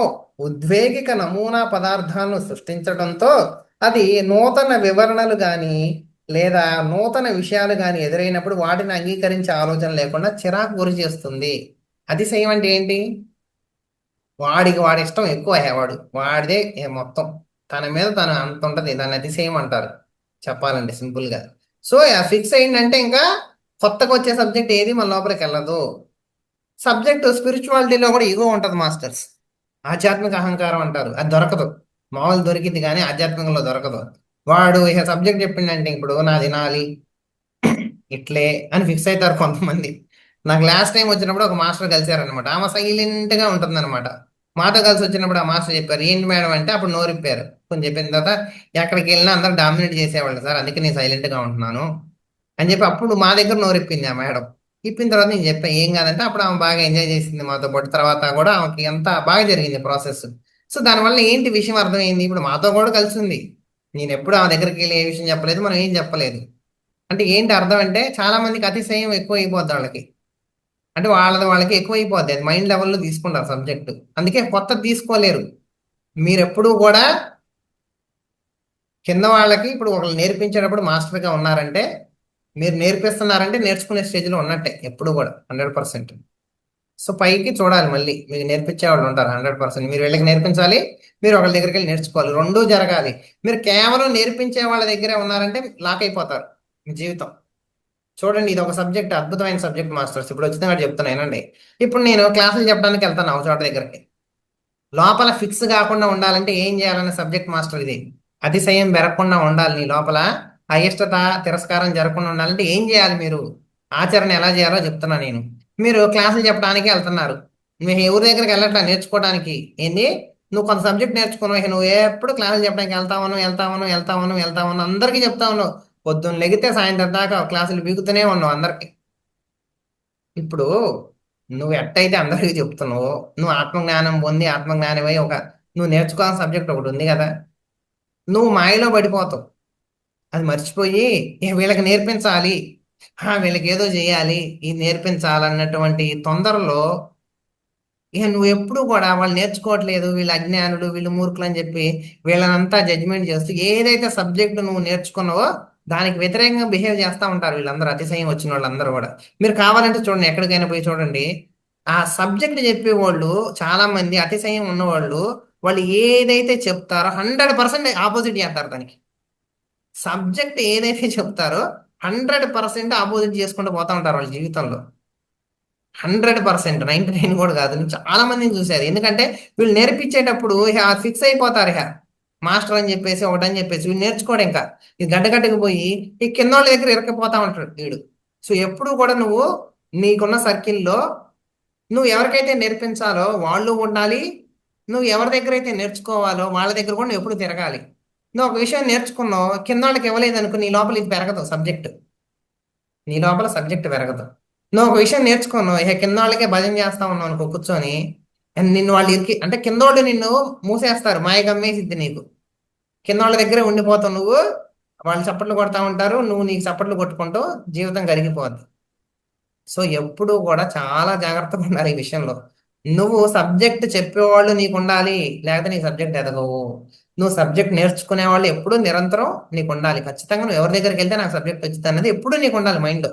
ఉద్వేగిక నమూనా పదార్థాలను సృష్టించడంతో అది నూతన వివరణలు కానీ లేదా నూతన విషయాలు కానీ ఎదురైనప్పుడు వాటిని అంగీకరించే ఆలోచన లేకుండా చిరాకు గురి చేస్తుంది. అతిశయం అంటే ఏంటి? వాడికి వాడి ఇష్టం ఎక్కువ వాడిదే మొత్తం తన మీద తను అంత ఉంటది, దాన్ని అతిశయం అంటారు చెప్పాలంటే సింపుల్ గా. సో ఫిక్స్ అయిందంటే ఇంకా కొత్తగా వచ్చే సబ్జెక్ట్ ఏది మన లోపలికి వెళ్ళదు. సబ్జెక్ట్ స్పిరిచువాలిటీలో కూడా ఈగో ఉంటది మాస్టర్స్, ఆధ్యాత్మిక అహంకారం అంటారు, అది దొరకదు. మామూలు దొరికింది కానీ ఆధ్యాత్మికంలో దొరకదు. వాడు ఇక సబ్జెక్ట్ చెప్పిండంటే ఇప్పుడు నా తినాలి ఇట్లే అని ఫిక్స్ అవుతారు కొంతమంది. నాకు లాస్ట్ టైం వచ్చినప్పుడు ఒక మాస్టర్ కలిశారనమాట, ఆమె సైలెంట్ గా ఉంటుందన్నమాట. మాతో కలిసి వచ్చినప్పుడు ఆ మాస్టర్ చెప్పారు ఏంటి మేడం అంటే, అప్పుడు నోరిప్పారు. కొంచెం చెప్పిన తర్వాత ఎక్కడికి వెళ్ళినా అందరూ డామినేట్ చేసేవాళ్ళు సార్, అందుకే నేను సైలెంట్ గా ఉంటున్నాను అని చెప్పి అప్పుడు మా దగ్గర నోరిప్పింది ఆ మేడం. ఇప్పిన తర్వాత నేను చెప్పాను ఏం కాదంటే, అప్పుడు ఆమె బాగా ఎంజాయ్ చేసింది మాతో పాటు. తర్వాత కూడా ఆమెకి ఎంత బాగా జరిగింది ప్రాసెస్. సో దానివల్ల ఏంటి విషయం అర్థమైంది, ఇప్పుడు మాతో కూడా కలిసి ఉంది. నేను ఎప్పుడు ఆమె దగ్గరికి వెళ్ళి ఏ విషయం చెప్పలేదు, మనం ఏం చెప్పలేదు. అంటే ఏంటి అర్థం అంటే, చాలా మందికి అతిశయం ఎక్కువ అయిపోద్ది వాళ్ళకి. అంటే వాళ్ళకి ఎక్కువ అయిపోద్ది, అది మైండ్ లెవెల్లో తీసుకుంటారు సబ్జెక్టు. అందుకే కొత్తది తీసుకోలేరు. మీరు ఎప్పుడూ కూడా కింద వాళ్ళకి ఇప్పుడు ఒకళ్ళు నేర్పించేటప్పుడు మాస్టర్గా ఉన్నారంటే, మీరు నేర్పిస్తున్నారంటే నేర్చుకునే స్టేజ్లో ఉన్నట్టే ఎప్పుడు కూడా 100%. సో పైకి చూడాలి, మళ్ళీ మీకు నేర్పించే వాళ్ళు ఉంటారు 100%. మీరు వీళ్ళకి నేర్పించాలి, మీరు ఒకళ్ళ దగ్గరికి వెళ్ళి నేర్చుకోవాలి, రెండూ జరగాలి. మీరు కేవలం నేర్పించే వాళ్ళ దగ్గరే ఉన్నారంటే లాక్ అయిపోతారు మీ జీవితం. చూడండి, ఇది ఒక సబ్జెక్ట్, అద్భుతమైన సబ్జెక్ట్ మాస్టర్స్. ఇప్పుడు వచ్చింది కూడా చెప్తున్నానండి. ఇప్పుడు నేను క్లాసులు చెప్పడానికి వెళ్తాను ఒక చోట దగ్గరికి. లోపల ఫిక్స్ కాకుండా ఉండాలంటే ఏం చేయాలనే సబ్జెక్ట్ మాస్టర్ ఇది. అతిశయం పెరగకుండా ఉండాలి నీ లోపల, అయిష్టత తిరస్కారం జరగకుండా ఉండాలంటే ఏం చేయాలి, మీరు ఆచరణ ఎలా చేయాలో చెప్తున్నా నేను. మీరు క్లాసులు చెప్పడానికి వెళ్తున్నారు, మీరు ఎవరి దగ్గరికి వెళ్ళట్లా నేర్చుకోవడానికి. ఏంది, నువ్వు కొంత సబ్జెక్ట్ నేర్చుకున్నావు, ఇక నువ్వు ఎప్పుడు క్లాసులు చెప్పడానికి వెళ్తావను అందరికీ చెప్తా ఉన్నావు. పొద్దున్న లెగితే సాయంత్రం దాకా క్లాసులు బీగుతూనే ఉన్నావు అందరికి. ఇప్పుడు నువ్వు ఎట్టయితే అందరికీ చెప్తున్నావు, నువ్వు ఆత్మజ్ఞానం పొంది ఆత్మజ్ఞానమై నువ్వు నేర్చుకోవాల్సిన సబ్జెక్ట్ ఒకటి ఉంది కదా, నువ్వు మాయలో పడిపోతావు. అది మర్చిపోయి ఇక వీళ్ళకి నేర్పించాలి, వీళ్ళకి ఏదో చేయాలి, ఇది నేర్పించాలన్నటువంటి తొందరలో ఇక నువ్వు ఎప్పుడు కూడా వాళ్ళు నేర్చుకోవట్లేదు, వీళ్ళు అజ్ఞానులు, వీళ్ళు మూర్ఖులు అని చెప్పి వీళ్ళనంతా జడ్జిమెంట్ చేస్తూ ఏదైతే సబ్జెక్ట్ నువ్వు నేర్చుకున్నావో దానికి వ్యతిరేకంగా బిహేవ్ చేస్తూ ఉంటారు వీళ్ళందరూ, అతిశయం వచ్చిన వాళ్ళందరూ కూడా. మీరు కావాలంటే చూడండి, ఎక్కడికైనా పోయి చూడండి, ఆ సబ్జెక్ట్ చెప్పేవాళ్ళు చాలా మంది అతిశయం ఉన్నవాళ్ళు, వాళ్ళు ఏదైతే చెప్తారో 100% ఆపోజిట్ చేస్తారు దానికి. సబ్జెక్ట్ ఏదైతే చెప్తారో 100% ఆపోజిట్ చేసుకుంటూ పోతా ఉంటారు వాళ్ళ జీవితంలో. 100%, 99 కూడా కాదు. నేను చాలా మందిని చూశారు. ఎందుకంటే వీళ్ళు నేర్పించేటప్పుడు ఇక ఫిక్స్ అయిపోతారు, ఇక మాస్టర్ అని చెప్పేసి ఒకటని చెప్పేసి వీళ్ళు నేర్చుకోవడం. ఇంకా ఇది గడ్డగడ్డకి పోయి ఈ కింద వాళ్ళ దగ్గర ఇరకపోతా ఉంటాడు వీడు. సో ఎప్పుడు కూడా నువ్వు నీకున్న సర్కిల్లో నువ్వు ఎవరికైతే నేర్పించాలో వాళ్ళు ఉండాలి, నువ్వు ఎవరి దగ్గర అయితే నేర్చుకోవాలో వాళ్ళ దగ్గర కూడా నువ్వు ఎప్పుడు తిరగాలి. నువ్వు ఒక విషయం నేర్చుకున్నావు, కింద వాళ్ళకి ఇవ్వలేదు అనుకో, నీ లోపల ఇది పెరగదు సబ్జెక్ట్, నీ లోపల సబ్జెక్ట్ పెరగదు. నువ్వు ఒక విషయం నేర్చుకున్నావు, ఇక కింద వాళ్ళకే భజన చేస్తా ఉన్నావు అనుకో కూర్చొని, నిన్ను వాళ్ళు ఇరికి అంటే కింద వాళ్ళు నిన్ను మూసేస్తారు, మాయ గమ్మేసిద్ది నీకు. కింద వాళ్ళ దగ్గరే ఉండిపోతావు నువ్వు, వాళ్ళు చప్పట్లు కొడతా ఉంటారు, నువ్వు నీకు చప్పట్లు కొట్టుకుంటూ జీవితం కరిగిపోద్ది. సో ఎప్పుడు కూడా చాలా జాగ్రత్తగా ఉండాలి ఈ విషయంలో. నువ్వు సబ్జెక్ట్ చెప్పేవాళ్ళు నీకు ఉండాలి, లేకపోతే నీ సబ్జెక్ట్ ఎదగవు. నువ్వు సబ్జెక్ట్ నేర్చుకునే వాళ్ళు ఎప్పుడు నిరంతరం నీకు ఉండాలి. ఖచ్చితంగా నువ్వు ఎవరి దగ్గరికి వెళ్తే నాకు సబ్జెక్ట్ వచ్చింది అన్నది ఎప్పుడు నీకు ఉండాలి మైండ్.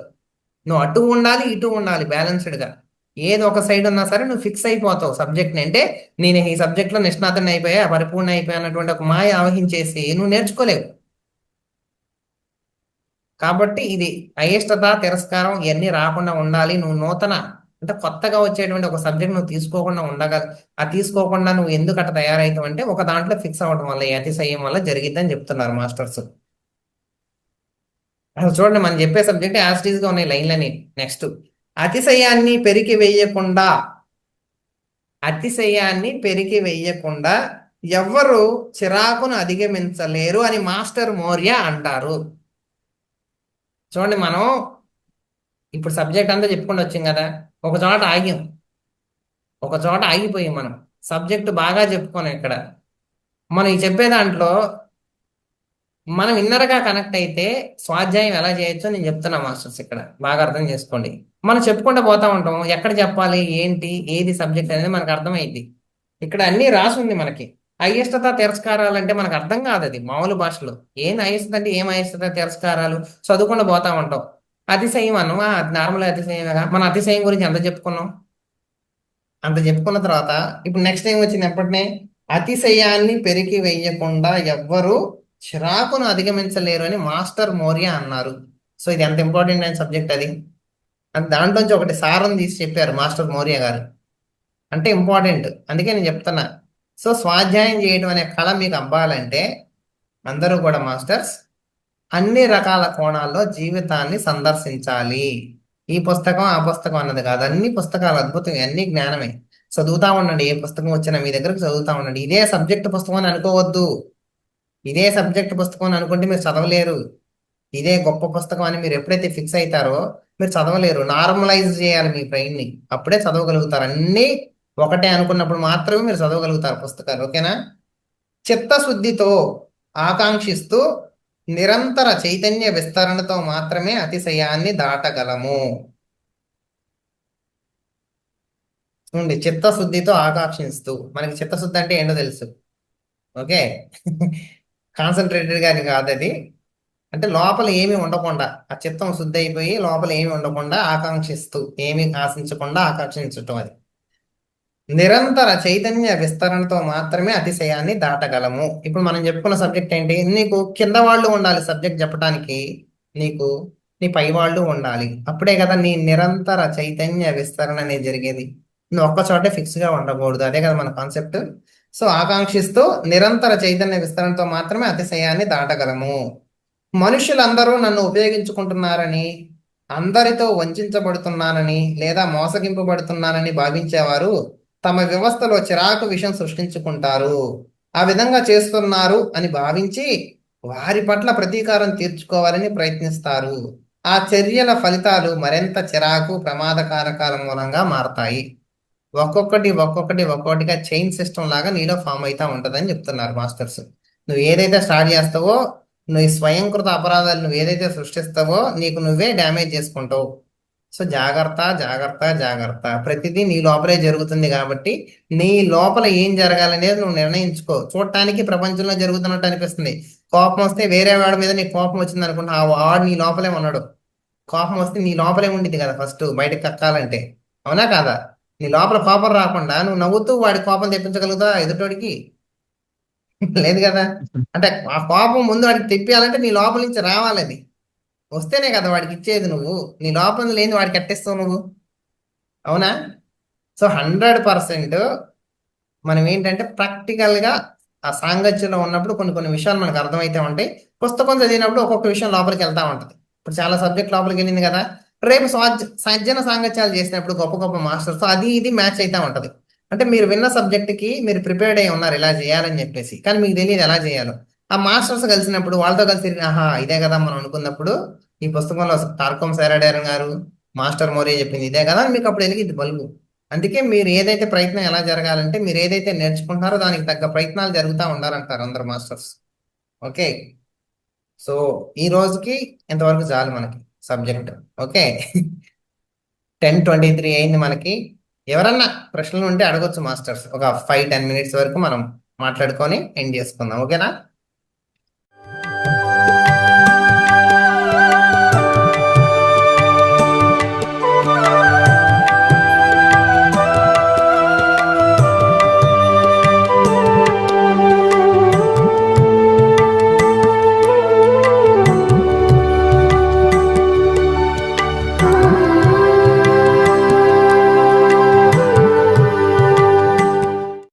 నువ్వు అటు ఉండాలి ఇటు ఉండాలి బ్యాలెన్స్డ్గా. ఏదో ఒక సైడ్ ఉన్నా సరే నువ్వు ఫిక్స్ అయిపోతావు సబ్జెక్ట్ని. అంటే నేను ఈ సబ్జెక్ట్లో నిష్ణాతుని అయిపోయా, పరిపూర్ణ అయిపోయా అన్నటువంటి ఒక మాయ ఆవహించేసి నువ్వు నేర్చుకోలేవు. కాబట్టి ఇది అయిష్టత తిరస్కారం ఇవన్నీ రాకుండా ఉండాలి. నువ్వు నూతన అంటే కొత్తగా వచ్చేటువంటి ఒక సబ్జెక్ట్ నువ్వు తీసుకోకుండా తీసుకోకుండా నువ్వు ఎందుకు అట్లా తయారవుతావు అంటే, ఒక దాంట్లో ఫిక్స్ అవ్వడం వల్ల, ఈ అతిశయం వల్ల జరిగిద్దని చెప్తున్నారు మాస్టర్స్. అసలు చూడండి, మనం చెప్పే సబ్జెక్ట్ యాజ్ గా ఉన్నాయి లైన్లని. నెక్స్ట్, అతిశయాన్ని పెరికి వేయకుండా ఎవ్వరు చిరాకును అధిగమించలేరు అని మాస్టర్ మౌర్య అంటారు. చూడండి, మనం ఇప్పుడు సబ్జెక్ట్ అంతా చెప్పుకుంటూ వచ్చాం కదా, ఒక చోట ఆగిపోయి మనం సబ్జెక్ట్ బాగా చెప్పుకోను. ఇక్కడ మనం ఈ చెప్పే దాంట్లో మనం ఇన్నర్గా కనెక్ట్ అయితే స్వాధ్యాయం ఎలా చేయొచ్చో నేను చెప్తున్నా మాస్టర్స్. ఇక్కడ బాగా అర్థం చేసుకోండి. మనం చెప్పుకుంటూ పోతా ఉంటాం, ఎక్కడ చెప్పాలి ఏంటి ఏది సబ్జెక్ట్ అనేది మనకు అర్థమైంది. ఇక్కడ అన్ని రాసి ఉంది మనకి. అయిష్టత తిరస్కారాలు అంటే మనకు అర్థం కాదు అది మామూలు భాషలో. ఏం అయిష్టత అంటే ఏం అయిష్టత తిరస్కారాలు చదువుకుండా పోతా ఉంటాం. అతిశయం అను, నార్మల్ అతిశయం. మన అతిశయం గురించి ఎంత చెప్పుకున్నాం, అంత చెప్పుకున్న తర్వాత ఇప్పుడు నెక్స్ట్ ఏం వచ్చింది ఎప్పటినే, అతిశయాన్ని పెరికి వేయకుండా ఎవ్వరు చిరాకును అధిగమించలేరు అని మాస్టర్ మౌర్య అన్నారు. సో ఇది ఎంత ఇంపార్టెంట్ అయిన సబ్జెక్ట్ అది. అంటే దాంట్లోంచి ఒకటి సారం తీసి చెప్పారు మాస్టర్ మౌర్య గారు. అంటే ఇంపార్టెంట్, అందుకే నేను చెప్తున్నా. సో స్వాధ్యాయం చేయడం అనే కళ మీకు అవ్వాలంటే అందరూ కూడా మాస్టర్స్ అన్ని రకాల కోణాల్లో జీవితాన్ని సందర్శించాలి. ఈ పుస్తకం ఆ పుస్తకం అన్నది కాదు, అన్ని పుస్తకాలు అద్భుతం, అన్ని జ్ఞానమే. చదువుతా ఉండండి, ఏ పుస్తకం వచ్చినా మీ దగ్గరకు చదువుతా ఉండండి. ఇదే సబ్జెక్ట్ పుస్తకం అని అనుకోవద్దు. ఇదే సబ్జెక్ట్ పుస్తకం అని అనుకుంటే మీరు చదవలేరు. ఇదే గొప్ప పుస్తకం అని మీరు ఎప్పుడైతే ఫిక్స్ అవుతారో మీరు చదవలేరు. నార్మలైజ్ చేయాలి మీ బ్రెయిన్ని, అప్పుడే చదవగలుగుతారు. అన్నీ ఒకటే అనుకున్నప్పుడు మాత్రమే మీరు చదవగలుగుతారు పుస్తకాలు. ఓకేనా? చిత్తశుద్ధితో ఆకాంక్షిస్తూ నిరంతర చైతన్య విస్తరణతో మాత్రమే అతిశయాన్ని దాటగలము. చూడండి, చిత్తశుద్ధితో ఆకాంక్షిస్తూ, మనకి చిత్తశుద్ధి అంటే ఏంటో తెలుసు. ఓకే. కాన్సన్ట్రేటెడ్ గా కాదు అది. అంటే లోపల ఏమీ ఉండకుండా, ఆ చిత్తం శుద్ధి అయిపోయి లోపల ఏమీ ఉండకుండా ఆకాంక్షిస్తూ, ఏమీ ఆశించకుండా ఆకాంక్షించటం. అది నిరంతర చైతన్య విస్తరణతో మాత్రమే అతిశయాన్ని దాటగలము. ఇప్పుడు మనం చెప్పుకున్న సబ్జెక్ట్ ఏంటి? నీకు కింద వాళ్ళు ఉండాలి సబ్జెక్ట్ చెప్పడానికి, నీకు నీ పై వాళ్ళు ఉండాలి. అప్పుడే కదా నీ నిరంతర చైతన్య విస్తరణ అనేది జరిగేది. నువ్వు ఒక్క చోటే ఫిక్స్ గా ఉండకూడదు. అదే కదా మన కాన్సెప్ట్. సో ఆకాంక్షిస్తూ నిరంతర చైతన్య విస్తరణతో మాత్రమే అతిశయాన్ని దాటగలము. మనుషులందరూ నన్ను ఉపయోగించుకుంటున్నారని, అందరితో వంచబడుతున్నానని లేదా మోసగింపబడుతున్నానని భావించేవారు తమ వ్యవస్థలో చిరాకు విషయం సృష్టించుకుంటారు. ఆ విధంగా చేస్తున్నారు అని భావించి వారి పట్ల ప్రతీకారం తీర్చుకోవాలని ప్రయత్నిస్తారు. ఆ చర్యల ఫలితాలు మరింత చిరాకు ప్రమాదకారకాల మూలంగా మారతాయి. ఒక్కొక్కటిగా చైన్ సిస్టమ్ లాగా నీలో ఫామ్ అవుతా ఉంటదని చెప్తున్నారు మాస్టర్స్. నువ్వు ఏదైతే స్టార్ట్ చేస్తావో, నువ్వు స్వయంకృత అపరాధాలు నువ్వు ఏదైతే సృష్టిస్తావో నీకు నువ్వే డ్యామేజ్ చేసుకుంటావు. సో జాగ్రత్త జాగ్రత్త జాగ్రత్త. ప్రతిదీ నీ లోపలే జరుగుతుంది కాబట్టి నీ లోపల ఏం జరగాలనేది నువ్వు నిర్ణయించుకో. చూడటానికి ప్రపంచంలో జరుగుతున్నట్టు అనిపిస్తుంది. కోపం వస్తే వేరే వాడి మీద నీకు కోపం వచ్చింది అనుకుంటా, ఆ వాడు నీ లోపలే ఉన్నాడు. కోపం వస్తే నీ లోపలే ఉండిద్ది కదా ఫస్ట్, బయటకు కక్కాలంటే. అవునా కాదా? నీ లోపల కోపం రాకుండా నువ్వు నవ్వుతూ వాడి కోపం తెప్పించగలుగుతావా ఎదుటోడికి? లేదు కదా. అంటే ఆ కోపం ముందు వాడికి తెప్పియాలంటే నీ లోపల నుంచి రావాలి. అది వస్తేనే కదా వాడికి ఇచ్చేది. నువ్వు నీ లోపల లేని వాడికి కట్టేస్తావు నువ్వు. అవునా? సో 100% మనం ఏంటంటే ప్రాక్టికల్గా ఆ సాంగత్యంలో ఉన్నప్పుడు కొన్ని విషయాలు మనకు అర్థమైతే ఉంటాయి. పుస్తకం చదివినప్పుడు ఒక్కొక్క విషయం లోపలికి వెళ్తా ఉంటుంది. ఇప్పుడు చాలా సబ్జెక్ట్ లోపలికి వెళ్ళింది కదా. రేపు సజ్జన సాంగత్యాలు చేసినప్పుడు గొప్ప గొప్ప మాస్టర్స్ అది ఇది మ్యాచ్ అవుతా ఉంటుంది. అంటే మీరు విన్న సబ్జెక్ట్కి మీరు ప్రిపేర్డ్ అయి ఉన్నారు ఇలా చేయాలని చెప్పేసి, కానీ మీకు తెలియదు ఎలా చేయాలో. ఆ మాస్టర్స్ కలిసినప్పుడు వాళ్ళతో కలిసి ఆహా ఇదే కదా మనం అనుకున్నప్పుడు ఈ పుస్తకంలో టార్కమ్ సెరాడారన్ గారు మాస్టర్ మౌర్య చెప్పింది ఇదే కదా అని మీకు అప్పుడు వెలిగింది బల్బు. అందుకే మీరు ఏదైతే ప్రయత్నం ఎలా జరగాలంటే మీరు ఏదైతే నేర్చుకుంటారో దానికి తగ్గ ప్రయత్నాలు జరుగుతూ ఉండాలంటారు అందరు మాస్టర్స్. ఓకే. సో ఈ రోజుకి ఇంతవరకు చాలు మనకి సబ్జెక్ట్. ఓకే. 10:23 అయింది మనకి. ఎవరన్నా ప్రశ్నలు ఉంటే అడగొచ్చు మాస్టర్స్. ఒక 5-10 minutes వరకు మనం మాట్లాడుకొని ఎండ్ చేసుకుందాం. ఓకేనా?